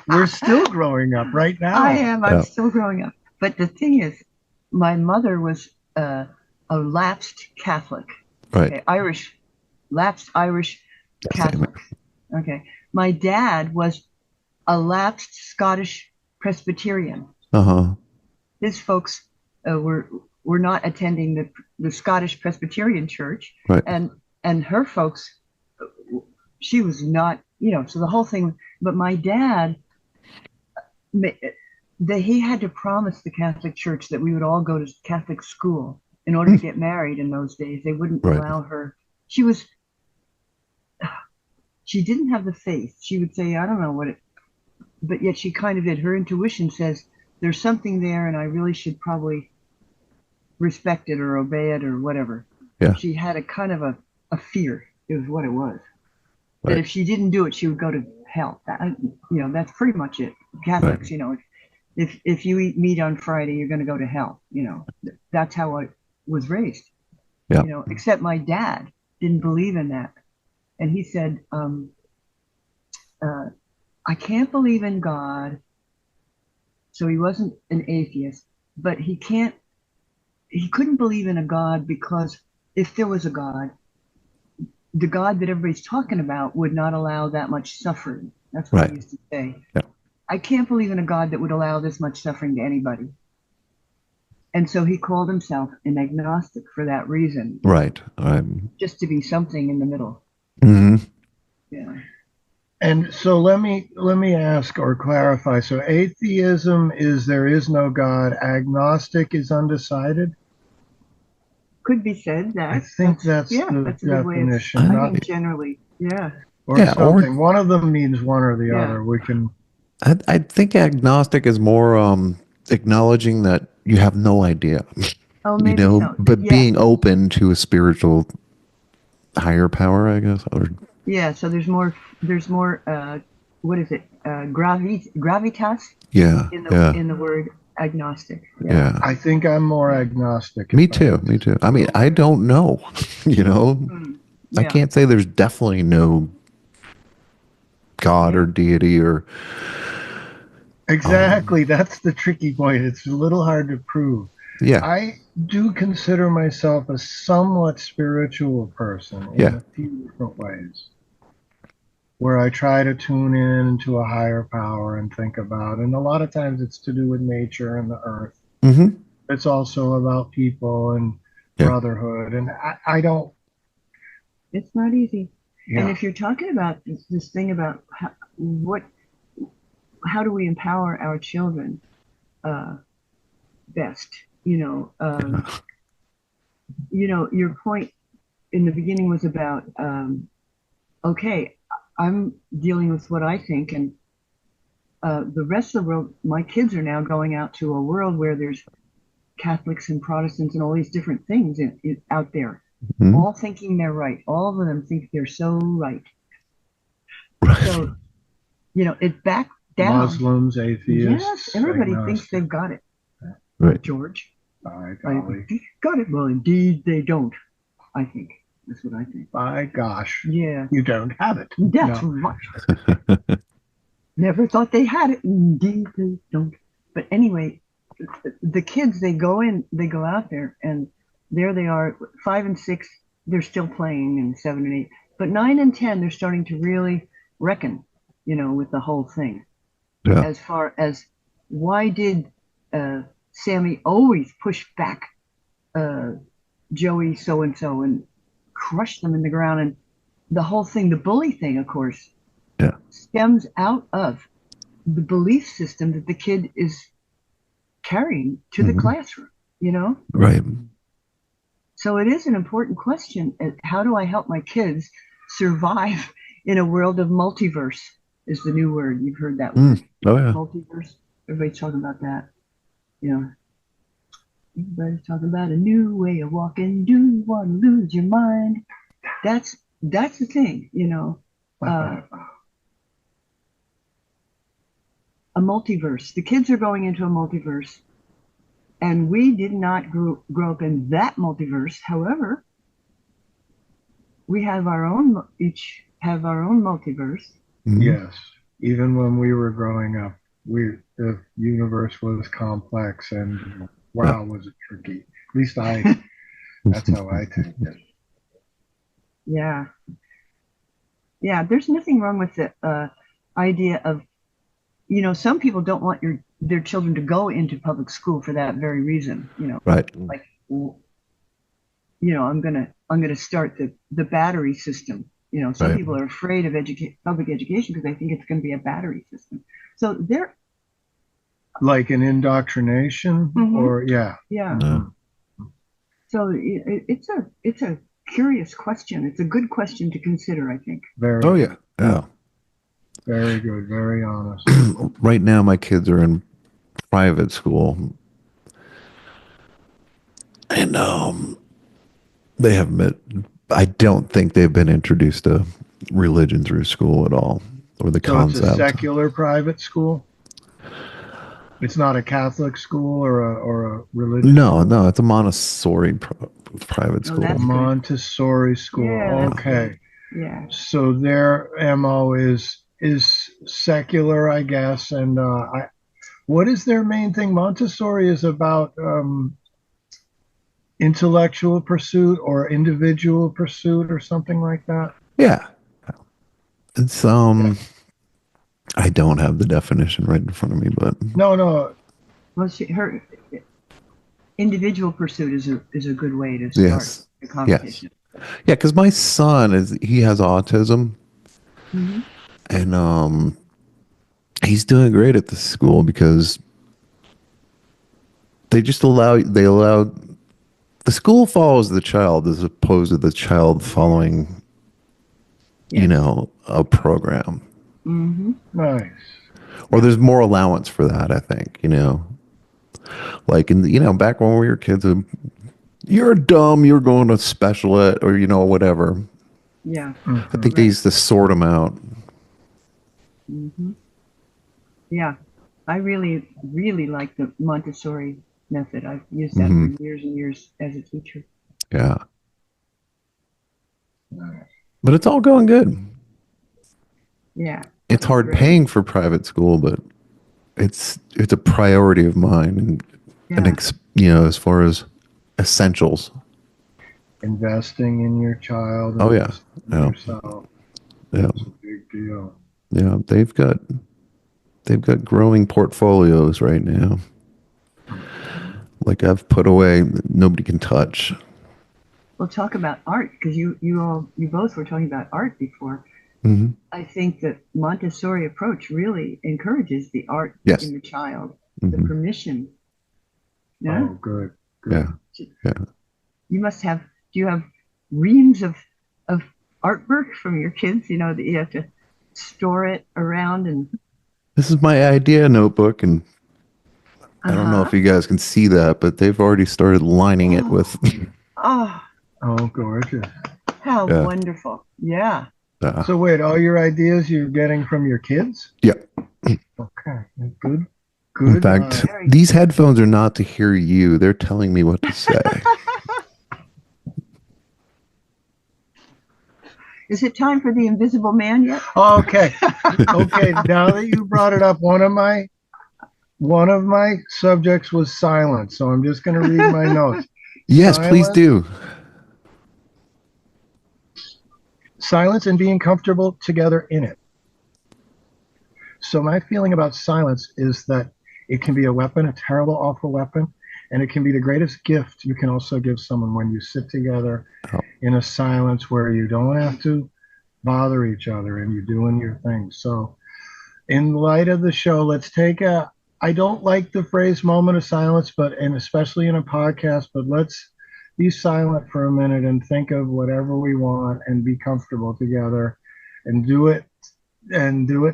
S1: We're still growing up right
S3: I
S1: now.
S3: am. I'm
S2: Yeah,
S3: still growing up. But the thing is, my mother was a lapsed Catholic.
S2: right.
S3: Okay, lapsed Irish
S2: Same.
S3: Catholic. Okay, my dad was a lapsed Scottish Presbyterian.
S2: Uh-huh.
S3: His folks were not attending the Scottish Presbyterian Church,
S2: Right.
S3: and her folks, she was not. So the whole thing. But my dad, he had to promise the Catholic Church that we would all go to Catholic school in order to get married in those days. They wouldn't
S2: Right.
S3: allow her. She didn't have the faith. She would say, I don't know what it, but yet she kind of did. Her intuition says there's something there, and I really should probably respect it or obey it or whatever.
S2: Yeah.
S3: She had a kind of a fear, is what it was. That
S2: Right.
S3: if she didn't do it, she would go to hell. That's pretty much it. Catholics, if you eat meat on Friday, you're going to go to hell. That's how I was raised.
S2: Yeah.
S3: Except my dad didn't believe in that, and he said, I can't believe in God. So he wasn't an atheist, but he couldn't believe in a God because if there was a God, the God that everybody's talking about would not allow that much suffering. That's what
S2: Right.
S3: he used to say.
S2: Yeah.
S3: I can't believe in a God that would allow this much suffering to anybody. And so he called himself an agnostic for that reason,
S2: Right.
S3: just to be something in the middle.
S2: Hmm.
S3: Yeah.
S1: And so let me ask or clarify. So atheism is there is no God. Agnostic is undecided.
S3: Could be said that.
S1: I think that's
S3: yeah,
S1: the
S3: that's a good way of
S1: definition, not
S3: saying generally. Yeah.
S1: or
S2: Yeah, or
S1: something. One of them means one or the
S3: Yeah.
S1: other. We can.
S2: I think agnostic is more acknowledging that you have no idea,
S3: Oh, maybe so.
S2: but
S3: Yeah.
S2: being open to a spiritual higher power, I guess. Or
S3: Yeah. So there's more. What is it? Gravitas
S2: yeah, yeah,
S3: in the word agnostic. Yeah.
S2: yeah.
S1: I think I'm more agnostic.
S2: Me
S1: if I
S2: too.
S1: had
S2: Me
S1: to
S2: too. I mean, I don't know. I
S3: Yeah.
S2: can't say there's definitely no God
S3: Yeah.
S2: or deity or
S1: Exactly. That's the tricky point. It's a little hard to prove.
S2: yeah,
S1: I do consider myself a somewhat spiritual person in
S2: yeah,
S1: a few different ways, where I try to tune in to a higher power and think about. And a lot of times it's to do with nature and the earth.
S2: mm-hmm,
S1: It's also about people and
S2: yeah,
S1: brotherhood. And I don't,
S3: It's not easy. And
S1: yeah.
S3: if you're talking about this thing about how do we empower our children best? Your point in the beginning was about okay, I'm dealing with what I think, and the rest of the world. My kids are now going out to a world where there's Catholics and Protestants and all these different things out there,
S2: mhm,
S3: all thinking they're right. All of them think they're so right.
S2: right,
S3: So it back down.
S1: Muslims, atheists,
S3: Yes, everybody thinks
S1: agnostic.
S3: they've got it,
S2: right.
S3: George.
S1: By
S3: I
S1: golly.
S3: got it. Well, indeed, they don't. I think that's what I think.
S1: By gosh.
S3: Yeah,
S1: You don't have it.
S3: that's
S1: No.
S3: right. Never thought they had it. Indeed, they don't. But anyway, the kids they go out there, and there they are, 5 and 6. They're still playing, and 7 and 8. But 9 and 10, they're starting to really reckon, with the whole thing.
S2: Yeah,
S3: As far as why did Sammy always push back Joey so and so and crush them in the ground, and the whole thing, the bully thing, of course,
S2: yeah,
S3: stems out of the belief system that the kid is carrying to the
S2: Mhm.
S3: classroom, you know?
S2: Right.
S3: So it is an important question. How do I help my kids survive in a world of multiverse? Is the new word. You've heard that word.
S2: Oh yeah.
S3: Multiverse. Everybody's talking about that. You know, everybody's talking about a new way of walking. Do you want to lose your mind? That's the thing, you know. A multiverse. The kids are going into a multiverse, and we did not grow up in that multiverse. However, we have our own, each have our own multiverse.
S2: Mhm.
S1: Yes. Even when we were growing up, the universe was complex and wow, was it tricky. At least that's how I take it.
S3: Yeah. Yeah. There's nothing wrong with the idea of, you know, some people don't want their children to go into public school for that very reason. You know,
S2: Right.
S3: like, you know, I'm gonna start the battery system. You know, some
S2: Right.
S3: people are afraid of public education because they think it's going to be a battery system. So they're
S1: Like an indoctrination, or
S3: yeah.
S2: Yeah.
S3: So it's a curious question. It's a good question to consider, I think.
S1: Very,
S2: Oh yeah. Yeah.
S1: very good, very honest.
S2: Right now, my kids are in private school, and they haven't been. I don't think they've been introduced to religion through school at all, or the
S1: So it's a
S2: concept.
S1: secular private school. It's not a Catholic school or a religious
S2: No,
S1: school.
S2: no, it's a Montessori private
S3: Oh,
S2: school.
S3: that's good.
S1: Montessori school.
S3: Yeah, that's
S1: Okay.
S3: Yeah.
S1: So their MO is secular, I guess. And what is their main thing? Montessori is about intellectual pursuit or individual pursuit or something like that.
S2: Yeah, it's I don't have the definition right in front of me, but
S1: No.
S3: Well, her individual pursuit is a good way to start
S2: yes,
S3: the conversation.
S2: yeah, because my son he has autism,
S3: Mm-hmm.
S2: and he's doing great at the school because they allow the school follows the child as opposed to the child following,
S3: Yes.
S2: you know, a program.
S3: Mm-hmm.
S1: Nice.
S2: Or there's more allowance for that, I think, you know. Like back when we were kids, you're dumb, you're going to special ed or whatever.
S3: Yeah.
S2: I think they used to sort them out.
S3: Mm-hmm. Yeah. I really, really like the Montessori method. I've used that for years and years as a teacher.
S2: Yeah. But it's all going good.
S3: Yeah.
S2: It's hard paying for private school, but it's a priority of mine, and as far as essentials.
S1: Investing in your child.
S2: Oh yeah.
S1: In yourself.
S2: Yeah.
S1: It's a big deal.
S2: Yeah, they've got growing portfolios right now. Like I've put away, nobody can touch.
S3: Well, talk about art, because you both were talking about art before.
S2: Mm-hmm.
S3: I think that Montessori approach really encourages the art in the child, the permission. Yeah.
S1: Oh, good.
S2: Yeah.
S3: You must have. Do you have reams of artwork from your kids? You know that you have to store it around and.
S2: This is my idea notebook, and I don't know if you guys can see that, but they've already started lining it with.
S1: Oh, gorgeous.
S3: How wonderful. Yeah.
S1: So wait, all your ideas you're getting from your kids?
S2: Yeah.
S1: Okay. Good.
S2: In fact, these headphones are not to hear you. They're telling me what to say.
S3: Is it time for the Invisible Man yet?
S1: Okay. Okay. Now that you brought it up, one of my subjects was silence. So I'm just going to read my notes.
S2: Yes, please do.
S1: Silence and being comfortable together in it. So my feeling about silence is that it can be a weapon, a terrible, awful weapon, and it can be the greatest gift you can also give someone when you sit together in a silence where you don't have to bother each other and you're doing your thing. So in light of the show, let's take a I don't like the phrase moment of silence, but and especially in a podcast, but let's be silent for a minute and think of whatever we want and be comfortable together and do it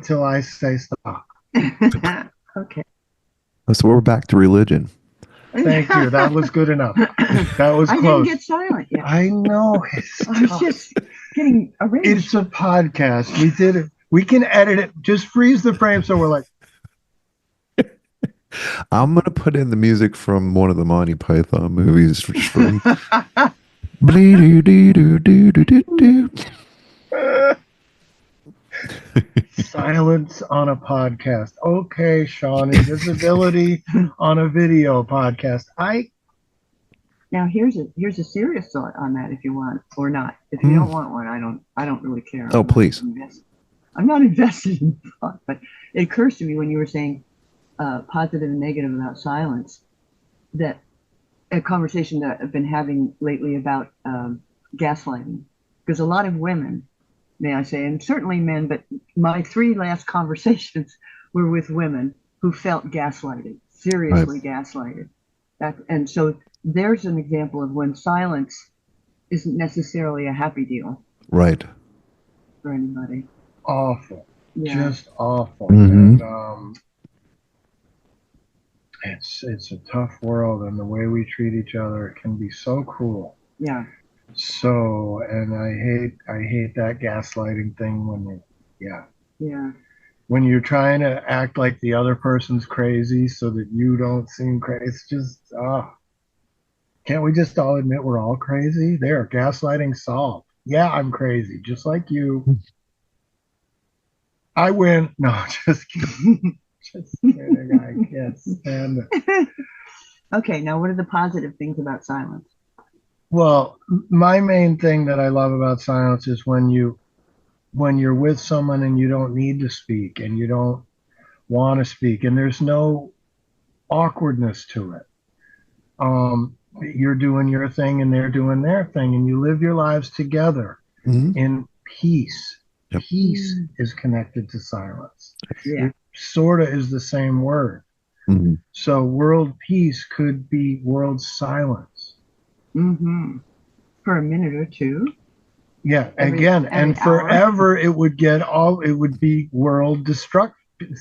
S1: till I say stop.
S3: Okay.
S2: So we're back to religion.
S1: Thank you. That was good enough. That was
S3: I
S1: close.
S3: didn't get silent yet.
S1: I know. It's
S3: I was
S1: tough.
S3: just getting arranged.
S1: It's a podcast. We did it. We can edit it. Just freeze the frame so we're like,
S2: I'm gonna put in the music from one of the Monty Python movies. From Bleedoo-doo-doo-doo-doo-doo-doo.
S1: silence on a podcast. Okay, Sean, invisibility on a video podcast.
S3: Now here's a serious thought on that if you want or not. If you don't want one, I don't really care.
S2: Oh, please.
S3: I'm not invested in thought, but it occurs to me when you were saying positive and negative about silence, that a conversation that I've been having lately about gaslighting, because a lot of women, may I say, and certainly men, but my 3 last conversations were with women who felt gaslighted, seriously gaslighted. And so there's an example of when silence isn't necessarily a happy deal
S2: Right.
S3: for anybody.
S1: Awful.
S3: Yeah.
S1: Just awful.
S2: Mhm.
S1: And it's a tough world, and the way we treat each other can be so cruel.
S3: Yeah.
S1: So, and I hate that gaslighting thing
S3: Yeah.
S1: when you're trying to act like the other person's crazy so that you don't seem crazy. It's just can't we just all admit we're all crazy? There, gaslighting solved. Yeah, I'm crazy, just like you. I win. No, just kidding. Just kidding. I can't stand it.
S3: Okay, now what are the positive things about silence?
S1: Well, my main thing that I love about silence is when you're with someone and you don't need to speak and you don't want to speak and there's no awkwardness to it. You're doing your thing and they're doing their thing and you live your lives together in peace.
S2: Yep.
S1: Peace is connected to silence.
S3: Yeah.
S1: It sort of is the same word.
S2: Mm-hmm.
S1: So world peace could be world silence.
S3: Mm-hmm. For a minute or two.
S1: Yeah,
S3: every
S1: and forever it would be world destruction.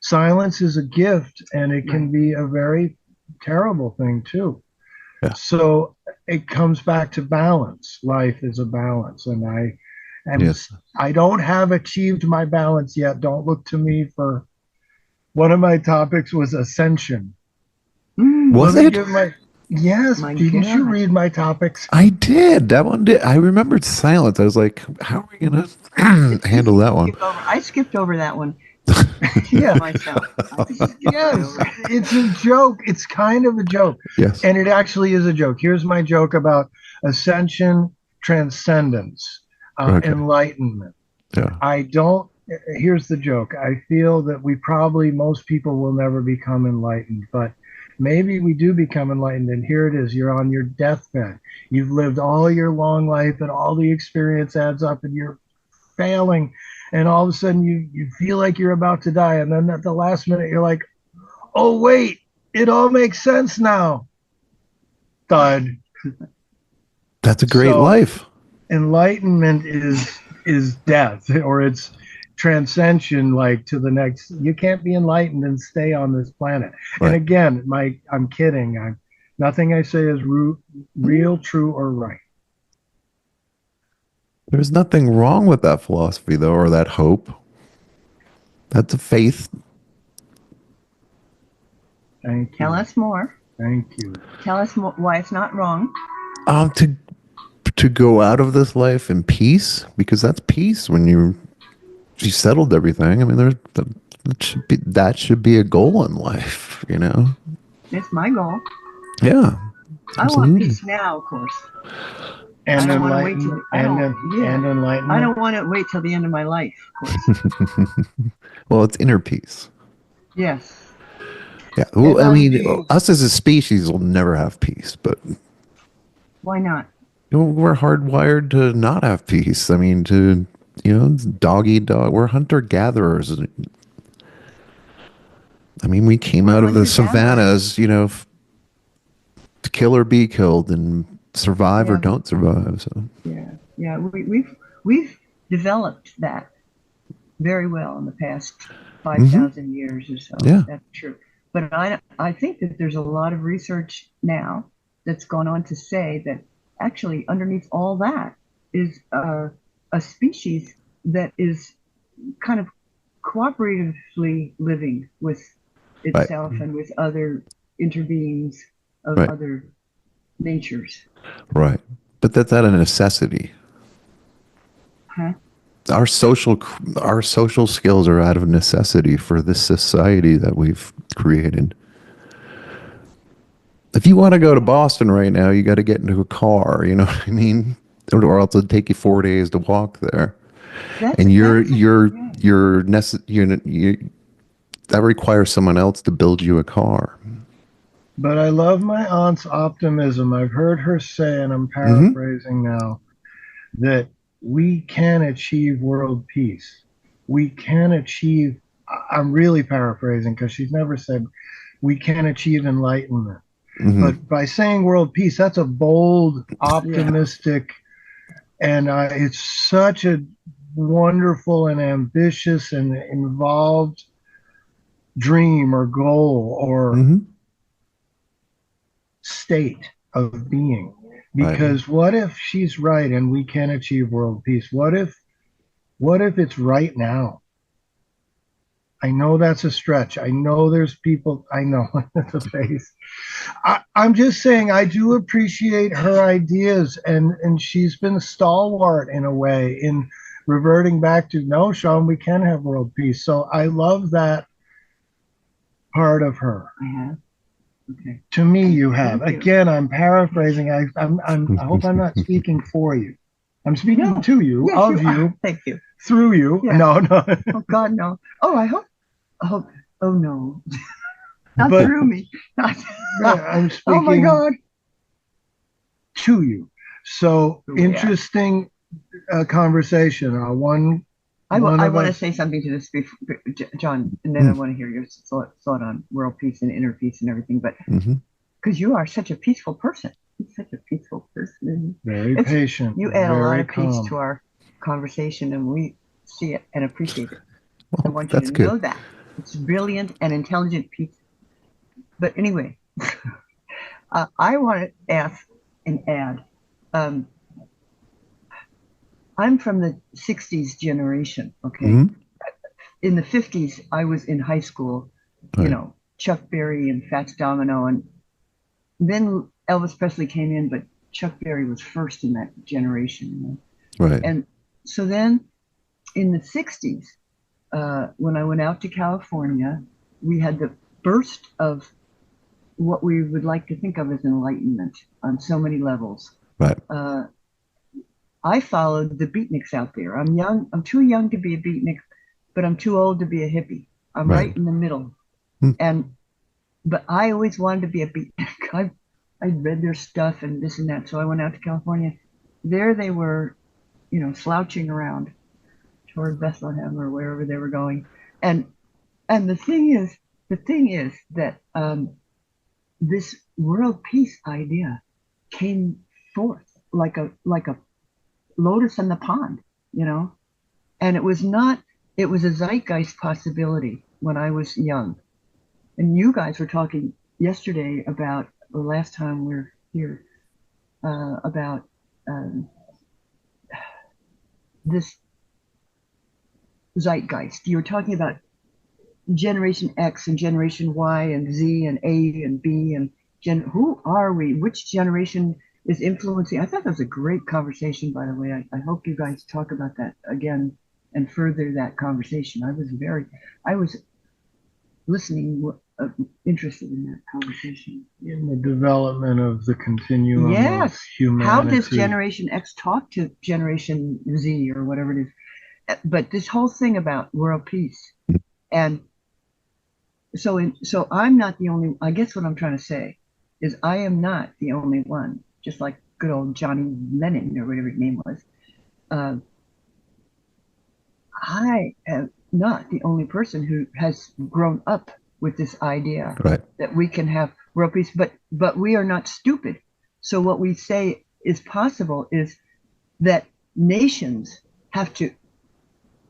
S1: Silence is a gift and it can be a very terrible thing too.
S2: Yeah.
S1: So it comes back to balance. Life is a balance, and I don't have achieved my balance yet. Don't look to me for one of my topics was ascension.
S2: Was it?
S1: Yes. Didn't you read my topics?
S2: I did. That one did. I remembered silence. I was like, how are we going to handle that one?
S3: I skipped over that one.
S1: Yeah.
S3: Myself.
S1: Yes. It's a joke. It's kind of a joke.
S2: Yes.
S1: And it actually is a joke. Here's my joke about ascension, transcendence, enlightenment.
S2: Yeah.
S1: Here's the joke. I feel that most people will never become enlightened, but maybe we do become enlightened, and here it is. You're on your deathbed. You've lived all your long life, and all the experience adds up, and you're failing, and all of a sudden you feel like you're about to die, and then at the last minute you're like, oh wait, it all makes sense now. Thud.
S2: That's a great life.
S1: Enlightenment is death, or it's transcension, like to the next. You can't be enlightened and stay on this planet. Right. And again, I'm kidding. Nothing I say is real, true, or right.
S2: There's nothing wrong with that philosophy, though, or that hope. That's a faith.
S1: Thank you.
S3: Tell us more.
S1: Thank you.
S3: Tell us why it's not wrong.
S2: To go out of this life in peace, because that's peace when you settled everything. I mean, that should be a goal in life, you know.
S3: It's my goal.
S2: Yeah.
S3: I want peace now, of course.
S1: And enlightenment.
S3: I don't want to wait till the end of my life, of course.
S2: Well, it's inner peace.
S3: Yes.
S2: Yeah. Well, I mean, us as a species will never have peace, but
S3: why not?
S2: We're hardwired to not have peace. I mean, dog eat dog. We're hunter gatherers. I mean, we came
S3: We're
S2: out
S3: a
S2: of the
S3: hunter-gatherer.
S2: savannas, to kill or be killed and survive or
S3: Yeah,
S2: don't survive. So,
S3: yeah, yeah. We've developed that very well in the past
S2: hmm
S3: 5,000 years or so.
S2: yeah,
S3: That's true. But I think that there's a lot of research now that's gone on to say that actually underneath all that is a species that is kind of cooperatively living with
S2: right,
S3: itself and with other interbeings of
S2: right,
S3: other natures.
S2: right. But that's out of necessity.
S3: Huh?
S2: Our social our social skills are out of necessity for this society that we've created. If you want to go to
S3: Yeah,
S2: Boston right now, you got to get into a car. You know what I mean? Or else it'll take you 4 days to walk there.
S3: that's
S2: And
S3: that is a yeah.
S2: you that requires someone else to build you a car.
S1: But I love my aunt's optimism. I've heard her say, and I'm
S2: Hmm
S1: paraphrasing now, that we can achieve world peace. We can achieve, I'm really paraphrasing because she's never said we can achieve enlightenment.
S2: hmm
S1: But by saying world peace, that's a bold,
S3: Yeah.
S1: optimistic, and it's such a wonderful and ambitious and involved dream or goal or
S2: hmm
S1: state of being.
S2: Right.
S1: Because what if she's right and we can achieve world peace? What if it's right now? I know that's a stretch. I know there's people. I know the face. I'm just saying I do appreciate her ideas, and she's been stalwart in a way in reverting back to no, Sean, we can have world peace. So I love that part of her.
S3: I have. Okay.
S1: To me, you have.
S3: Thank you.
S1: Again, I'm paraphrasing. I hope I'm not speaking for you. I'm speaking
S3: No.
S1: to you,
S3: Yes,
S1: of
S3: you are.
S1: you,
S3: Thank you.
S1: through you.
S3: Yeah.
S1: No, no.
S3: Oh God, no. Oh, I hope. Oh no, not
S1: But
S3: through me. Not.
S1: I'm
S3: Oh my
S1: speaking
S3: God.
S1: to you. So
S3: Yeah.
S1: interesting conversation. One
S3: I
S1: of
S3: want to
S1: us.
S3: say something to this, John, and then I want to hear your thought on world peace and inner peace and everything. But
S2: hmm
S3: because you are such a peaceful person, you're such a peaceful person.
S1: Very
S3: It's
S1: patient,
S3: you add a lot
S1: very
S3: of peace
S1: calm.
S3: to our conversation, and we see it and appreciate it. I
S2: Well,
S3: want you
S2: that's
S3: to
S2: good.
S3: know that it's brilliant and intelligent peace. But anyway, I want to ask and add. Um, I'm from the '60s generation. Okay,
S2: Hmm
S3: in the '50s, I was in high school. You
S2: Right.
S3: know, Chuck Berry and Fats Domino, and then Elvis Presley came in, but Chuck Berry was first in that generation. You know?
S2: Right.
S3: And so then in the '60s, when I went out to California, we had the burst of what we would like to think of as enlightenment on so many levels.
S2: Right.
S3: Uh, I followed the beatniks out there. I'm young. I'm too young to be a beatnik, but I'm too old to be a hippie. I'm
S2: Right.
S3: right in the middle.
S2: Mm,
S3: And but I always wanted to be a beatnik. I read their stuff and this and that. So I went out to California. There they were, slouching around toward Bethlehem or wherever they were going. And and the thing is that this world peace idea came forth like a lotus in the pond, you know. And it was not. It was a zeitgeist possibility when I was young. And you guys were talking yesterday about the last time we were here about um, this zeitgeist. You were talking about Generation X and Generation Y and Z and A and B and who are we? Which generation is influencing? I thought that was a great conversation, by the way. I hope you guys talk about that again and further that conversation. I was listening, interested in that conversation.
S1: In the development of the continuum of
S3: Yes. How does
S1: humanity.
S3: Generation X talk to Generation Z or whatever it is? But this whole thing about world peace, and so I'm not the only. I guess what I'm trying to say is I am not the only one. Just like good old Johnny Lennon or whatever his name was. Uh, I am not the only person who has grown up with this idea
S2: Right.
S3: that we can have world peace, but we are not stupid. So what we say is possible is that nations have to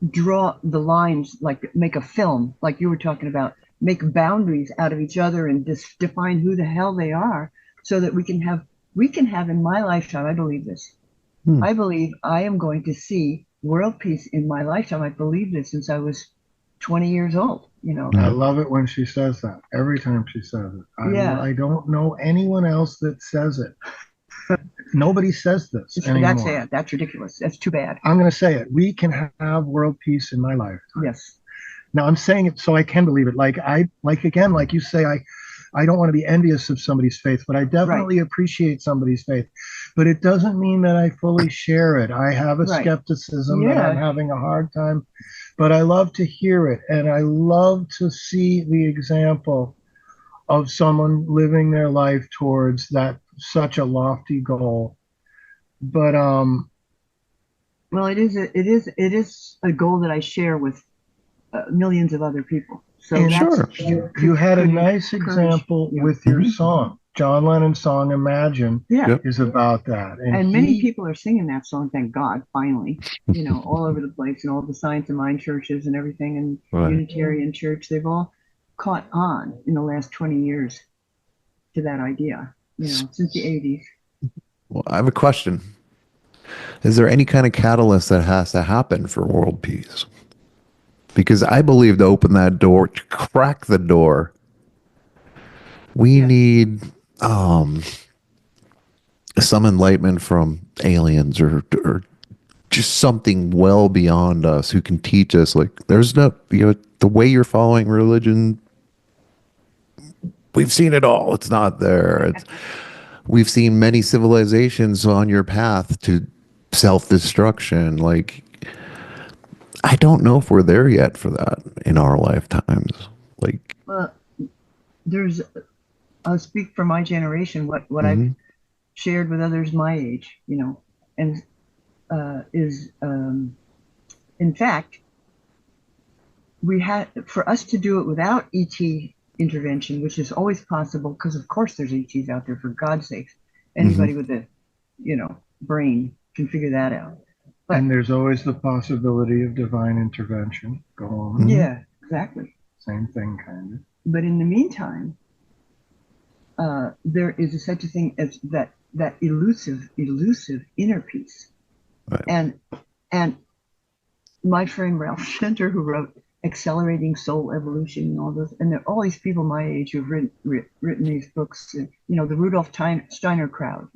S3: draw the lines, like make a film, like you were talking about, make boundaries out of each other and just define who the hell they are, so that we can have in my lifetime. I believe this.
S2: Hmm.
S3: I believe I am going to see world peace in my lifetime. I believe this since I was 20 years old.
S1: I
S2: Yeah.
S1: love it when she says that. Every time she says it.
S3: Yeah,
S1: I don't know anyone else that says it. Nobody says this
S3: that's
S1: anymore.
S3: it. That's ridiculous. That's too bad.
S1: I'm going to say it. We can have world peace in my life.
S3: Yes.
S1: Now I'm saying it so I can believe it. Like you say, I don't want to be envious of somebody's faith, but I
S3: Right.
S1: definitely appreciate somebody's faith. But it doesn't mean that I fully share it. I have a
S3: Right.
S1: skepticism that I'm
S3: Yeah.
S1: having a hard time, but I love to hear it. And I love to see the example of someone living their life towards that such a lofty goal. But
S3: Well, it is a goal that I share with millions of other people. So
S1: and
S3: that's
S2: Sure.
S1: you had a
S3: could
S1: nice
S3: encourage.
S1: example
S3: Yeah.
S1: with your
S2: Mhm.
S1: song. John Lennon's song Imagine
S3: Yeah.
S2: Yep.
S1: is about that.
S3: And many people are singing that song, thank God, finally, all over the place, and all the Science of Mind churches and everything, and
S2: Right.
S3: Unitarian Church, they've all caught on in the last 20 years to that idea, since the 80s.
S2: Well, I have a question. Is there any kind of catalyst that has to happen for world peace? Because I believe to open that door, to crack the door, we
S3: Yeah.
S2: need some enlightenment from aliens or just something well beyond us who can teach us. Like, there's no, the way you're following religion, we've seen it all. It's not there. We've seen many civilizations on your path to self-destruction. Like, I don't know if we're there yet for that in our lifetimes. Like,
S3: Well, there's, I'll speak for my generation, what I've
S2: mhm.
S3: shared with others my age, and is, in fact, for us to do it without ET intervention, which is always possible, because of course there's ETs out there, for God's sakes. Anybody with a, brain can figure that out. But
S1: and there's always the possibility of divine intervention. Go on.
S3: yeah, exactly.
S1: Same thing, kind of.
S3: But in the meantime, there is such a thing as that elusive inner peace.
S2: Right.
S3: And my friend Ralph Center, who wrote Accelerating Soul Evolution and all those, and there are all these people my age who've written these books, and, the Rudolf Steiner crowd,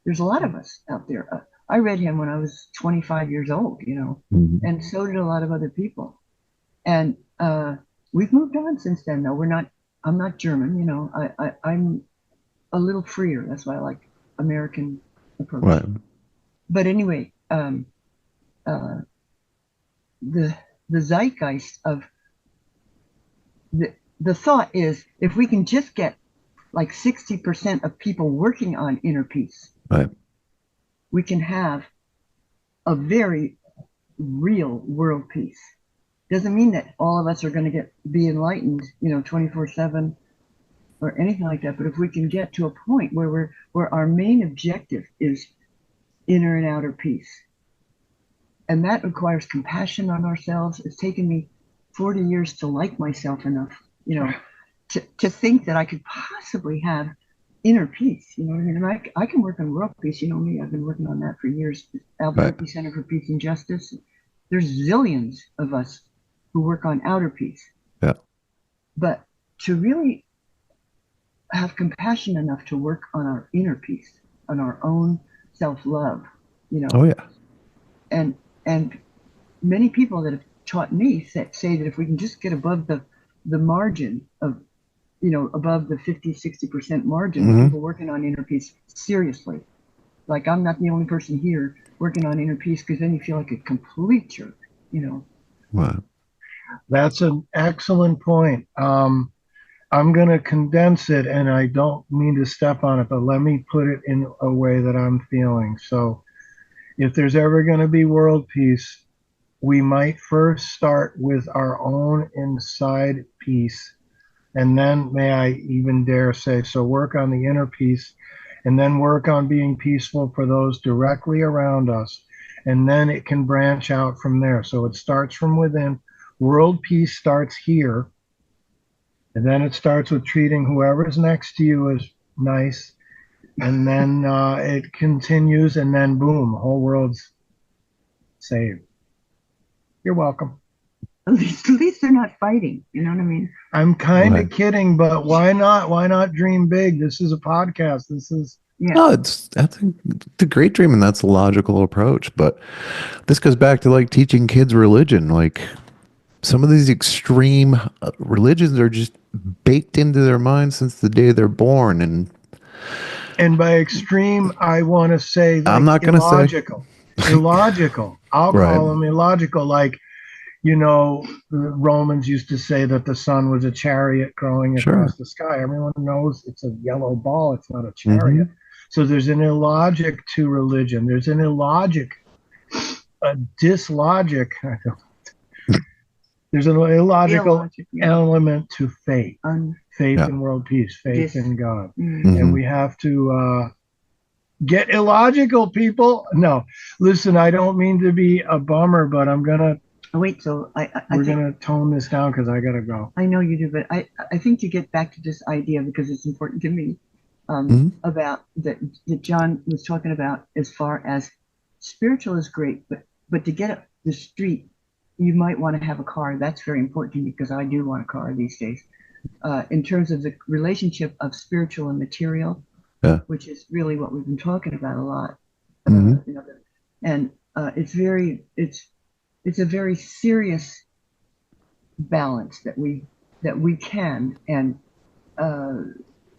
S3: there's a lot of us out there. I read him when I was 25 years old,
S2: Mhm.
S3: and so did a lot of other people. And we've moved on since then, though. I'm not German, I'm a little freer. That's why I like American approach.
S2: Right.
S3: But anyway, uh, the zeitgeist of the thought is, if we can just get like 60% of people working on inner peace,
S2: Right.
S3: we can have a very real world peace. Doesn't mean that all of us are going to be enlightened, 24/7 or anything like that. But if we can get to a point where our main objective is inner and outer peace, and that requires compassion on ourselves. It's taken me 40 years to like myself enough, to think that I could possibly have inner peace. You know what I mean? And I can work on world peace. You know me, I've been working on that for years. Albuquerque Center for Peace and Justice. There's zillions of us who work on outer peace.
S2: Yeah.
S3: But to really have compassion enough to work on our inner peace, on our own self-love,
S2: Oh yeah.
S3: and many people that have taught me say that if we can just get above the margin of, above the 50-60% margin,
S2: Mhm.
S3: people working on inner peace seriously. Like, I'm not the only person here working on inner peace, because then you feel like a complete jerk,
S2: Right.
S1: That's an excellent point. I'm going to condense it, and I don't mean to step on it, but let me put it in a way that I'm feeling. So, if there's ever going to be world peace, we might first start with our own inside peace And then, may I even dare say, so work on the inner peace, and then work on being peaceful for those directly around us. And then it can branch out from there. So it starts from within. World peace starts here. And then it starts with treating whoever's next to you as nice. And then it continues, and then boom, the whole world's saved. You're welcome.
S3: At least they're not fighting. You know what I mean?
S1: I'm kind of
S2: Right.
S1: kidding, but why not? Why not dream big? This is a podcast. This is
S3: Yeah.
S2: No, it's a great dream, and that's a logical approach. But this goes back to like teaching kids religion. Like some of these extreme religions are just baked into their minds since the day they're born, and
S1: and by extreme, I want to say
S2: I'm
S1: like
S2: not gonna say
S1: illogical. Illogical. I'll
S2: right.
S1: call them illogical. Like, the Romans used to say that the sun was a chariot growing
S2: Sure.
S1: across the sky. Everyone knows it's a yellow ball, it's not a
S2: Hmm.
S1: chariot. So there's an illogic to religion. There's an illogic, a dislogic. There's an illogical
S3: Illogic, yeah.
S1: element to faith. Faith
S2: Yeah.
S1: in world peace, faith
S3: Dis-
S1: in God.
S3: Mm.
S1: And we have to get illogical, people. No, listen, I don't mean to be a bummer, but
S3: Wait, so I
S1: we're
S3: think
S1: gonna tone this down because I gotta go.
S3: I know you do, but I think to get back to this idea because it's important to me
S2: Mhm.
S3: about that John was talking about as far as spiritual is great, but to get up the street, you might want to have a car. That's very important to me because I do want a car these days. In terms of the relationship of spiritual and material,
S2: Yeah.
S3: which is really what we've been talking about a lot,
S2: Mhm.
S3: and it's a very serious balance that we can and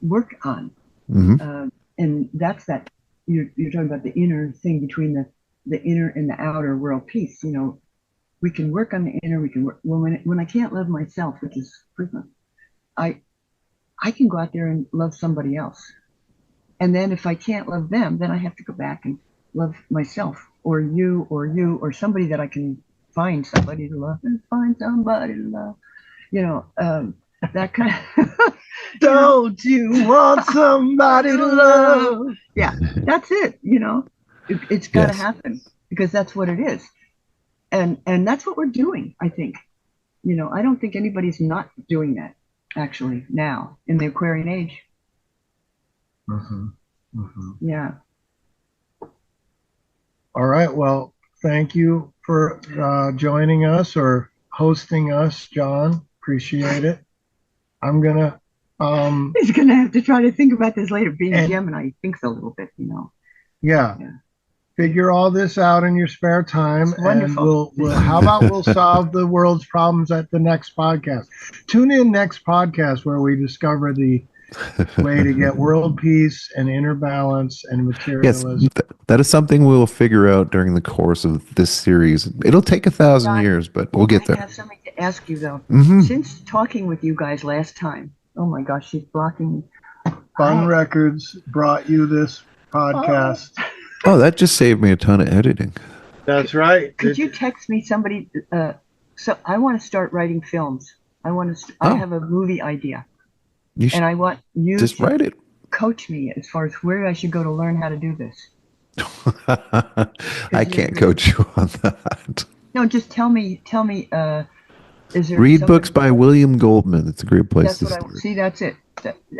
S3: work on.
S2: Mhm.
S3: And that's that you're talking about the inner thing between the inner and the outer world peace. We can work on the inner. We can work when I can't love myself, which is frequent. I I can go out there and love somebody else, and then if I can't love them, then I have to go back and love myself or somebody that I can find somebody to love and find somebody to love. That kind of.
S1: Don't you want somebody to love?
S3: Yeah, that's it. It's got to
S2: Yes.
S3: happen because that's what it is, and that's what we're doing. I think. I don't think anybody's not doing that actually now in the Aquarian age.
S1: Mm-hmm. Mm-hmm.
S3: Yeah.
S1: All right. Well, thank you for joining us or hosting us, John. Appreciate it. I'm gonna
S3: He's gonna have to try to think about this later. Being
S1: And-
S3: Gemini, he thinks a little bit.
S1: yeah.
S3: Yeah.
S1: Figure all this out in your spare time,
S3: It's wonderful.
S1: and how about we'll solve the world's problems at the next podcast. Tune in next podcast where we discover the way to get world peace and inner balance and
S2: Yes,
S1: materialism.
S2: that is something we will figure out during the course of this series. It'll take 1,000
S3: John,
S2: years, but we'll get
S3: I
S2: there.
S3: have something to ask you though.
S2: Mhm.
S3: Since talking with you guys last time, oh my gosh, she's blocking me.
S1: Fun Records brought you this podcast.
S2: Oh, that just saved me a ton of editing.
S1: That's right.
S3: Could you text me somebody? So I want to start writing films. I
S2: Oh.
S3: have a movie idea,
S2: You should
S3: and I want you
S2: just
S3: to
S2: write it.
S3: coach me as far as where I should go to learn how to do this.
S2: I can't coach you on that.
S3: No, just tell me. Is there
S2: Read
S3: somebody-
S2: books by William Goldman. It's a great place
S3: That's
S2: to
S3: what
S2: start.
S3: see. That's it.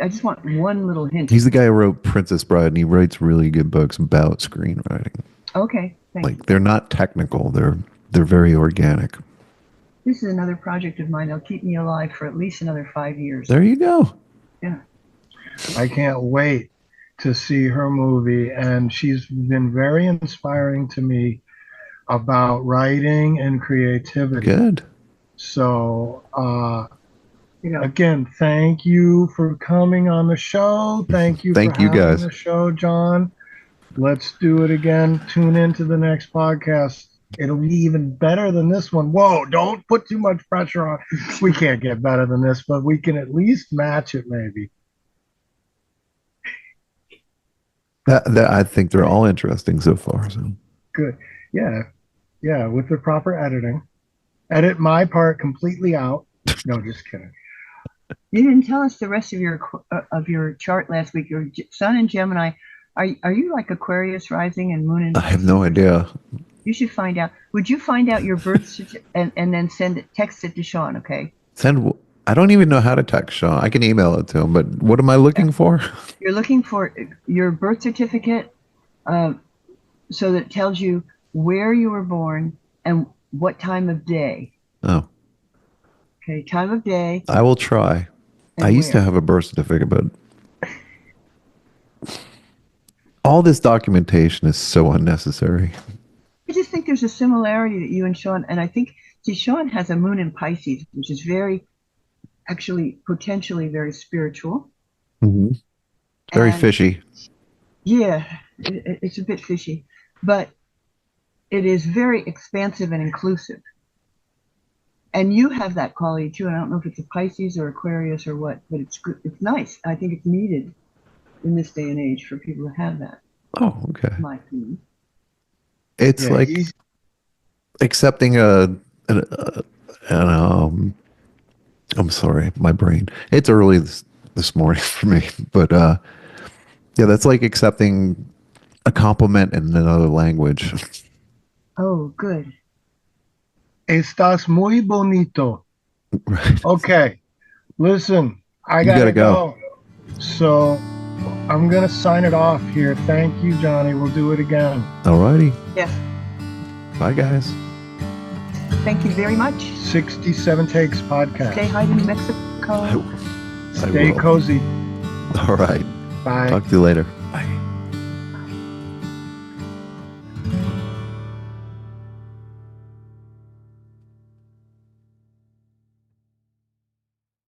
S3: I just want one little hint.
S2: He's the guy who wrote Princess Bride, and he writes really good books about screenwriting.
S3: Okay, thanks.
S2: Like they're not technical; they're very organic.
S3: This is another project of mine. It'll keep me alive for at least another 5 years.
S2: There you go.
S3: Yeah.
S1: I can't wait to see her movie, and she's been very inspiring to me about writing and creativity.
S2: Good.
S1: So,
S3: You
S1: again, thank you for coming on the show. Thank you
S2: Thank
S1: for
S2: you,
S1: having
S2: guys.
S1: the show, John. Let's do it again. Tune into the next podcast. It'll be even better than this one. Whoa, don't put too much pressure on. We can't get better than this, but we can at least match it maybe.
S2: That I think they're all interesting so far. So
S1: Good. Yeah. Yeah, with the proper editing. Edit my part completely out. No, just kidding.
S3: You didn't tell us the rest of your chart last week. Your Sun in Gemini. Are you like Aquarius rising and Moon in
S2: I have
S3: Pisces
S2: no
S3: or something?
S2: idea.
S3: You should find out. Would you find out your and then text it to Sean? Okay.
S2: Send. I don't even know how to text Sean. I can email it to him, but what am I
S3: Yeah.
S2: looking for?
S3: You're looking for your birth certificate, uh, so that it tells you where you were born and what time of day.
S2: Oh,
S3: Okay, time of day
S2: I will try. I
S3: and
S2: used to
S3: where.
S2: have a birth certificate, but all this documentation is so unnecessary.
S3: I just think there's a similarity that you and Sean, and I think, see, Sean has a moon in Pisces, which is actually, potentially very spiritual.
S2: Mm-hmm. Very
S3: And
S2: fishy.
S3: yeah, it's a bit fishy, but it is very expansive and inclusive. And you have that quality too. And I don't know if it's a Pisces or Aquarius or what, but it's good. It's nice. I think it's needed in this day and age for people to have that,
S2: Oh, okay.
S3: in my opinion.
S2: It's
S1: Yeah,
S2: like accepting an I'm sorry, my brain. It's early this morning for me, but yeah, that's like accepting a compliment in another language.
S3: Oh, good.
S1: estás muy bonito.
S2: Right.
S1: Okay, listen, I
S2: You gotta
S1: gotta
S2: go.
S1: go. So I'm gonna sign it off here. Thank you, Johnny. We'll do it again.
S2: Alrighty.
S3: Yes.
S2: Bye, guys.
S3: Thank you very much.
S1: 67 Takes podcast.
S3: Say hi to New Mexico.
S2: I
S1: Stay
S2: will.
S1: cozy.
S2: All right.
S1: Bye.
S2: Talk to you later.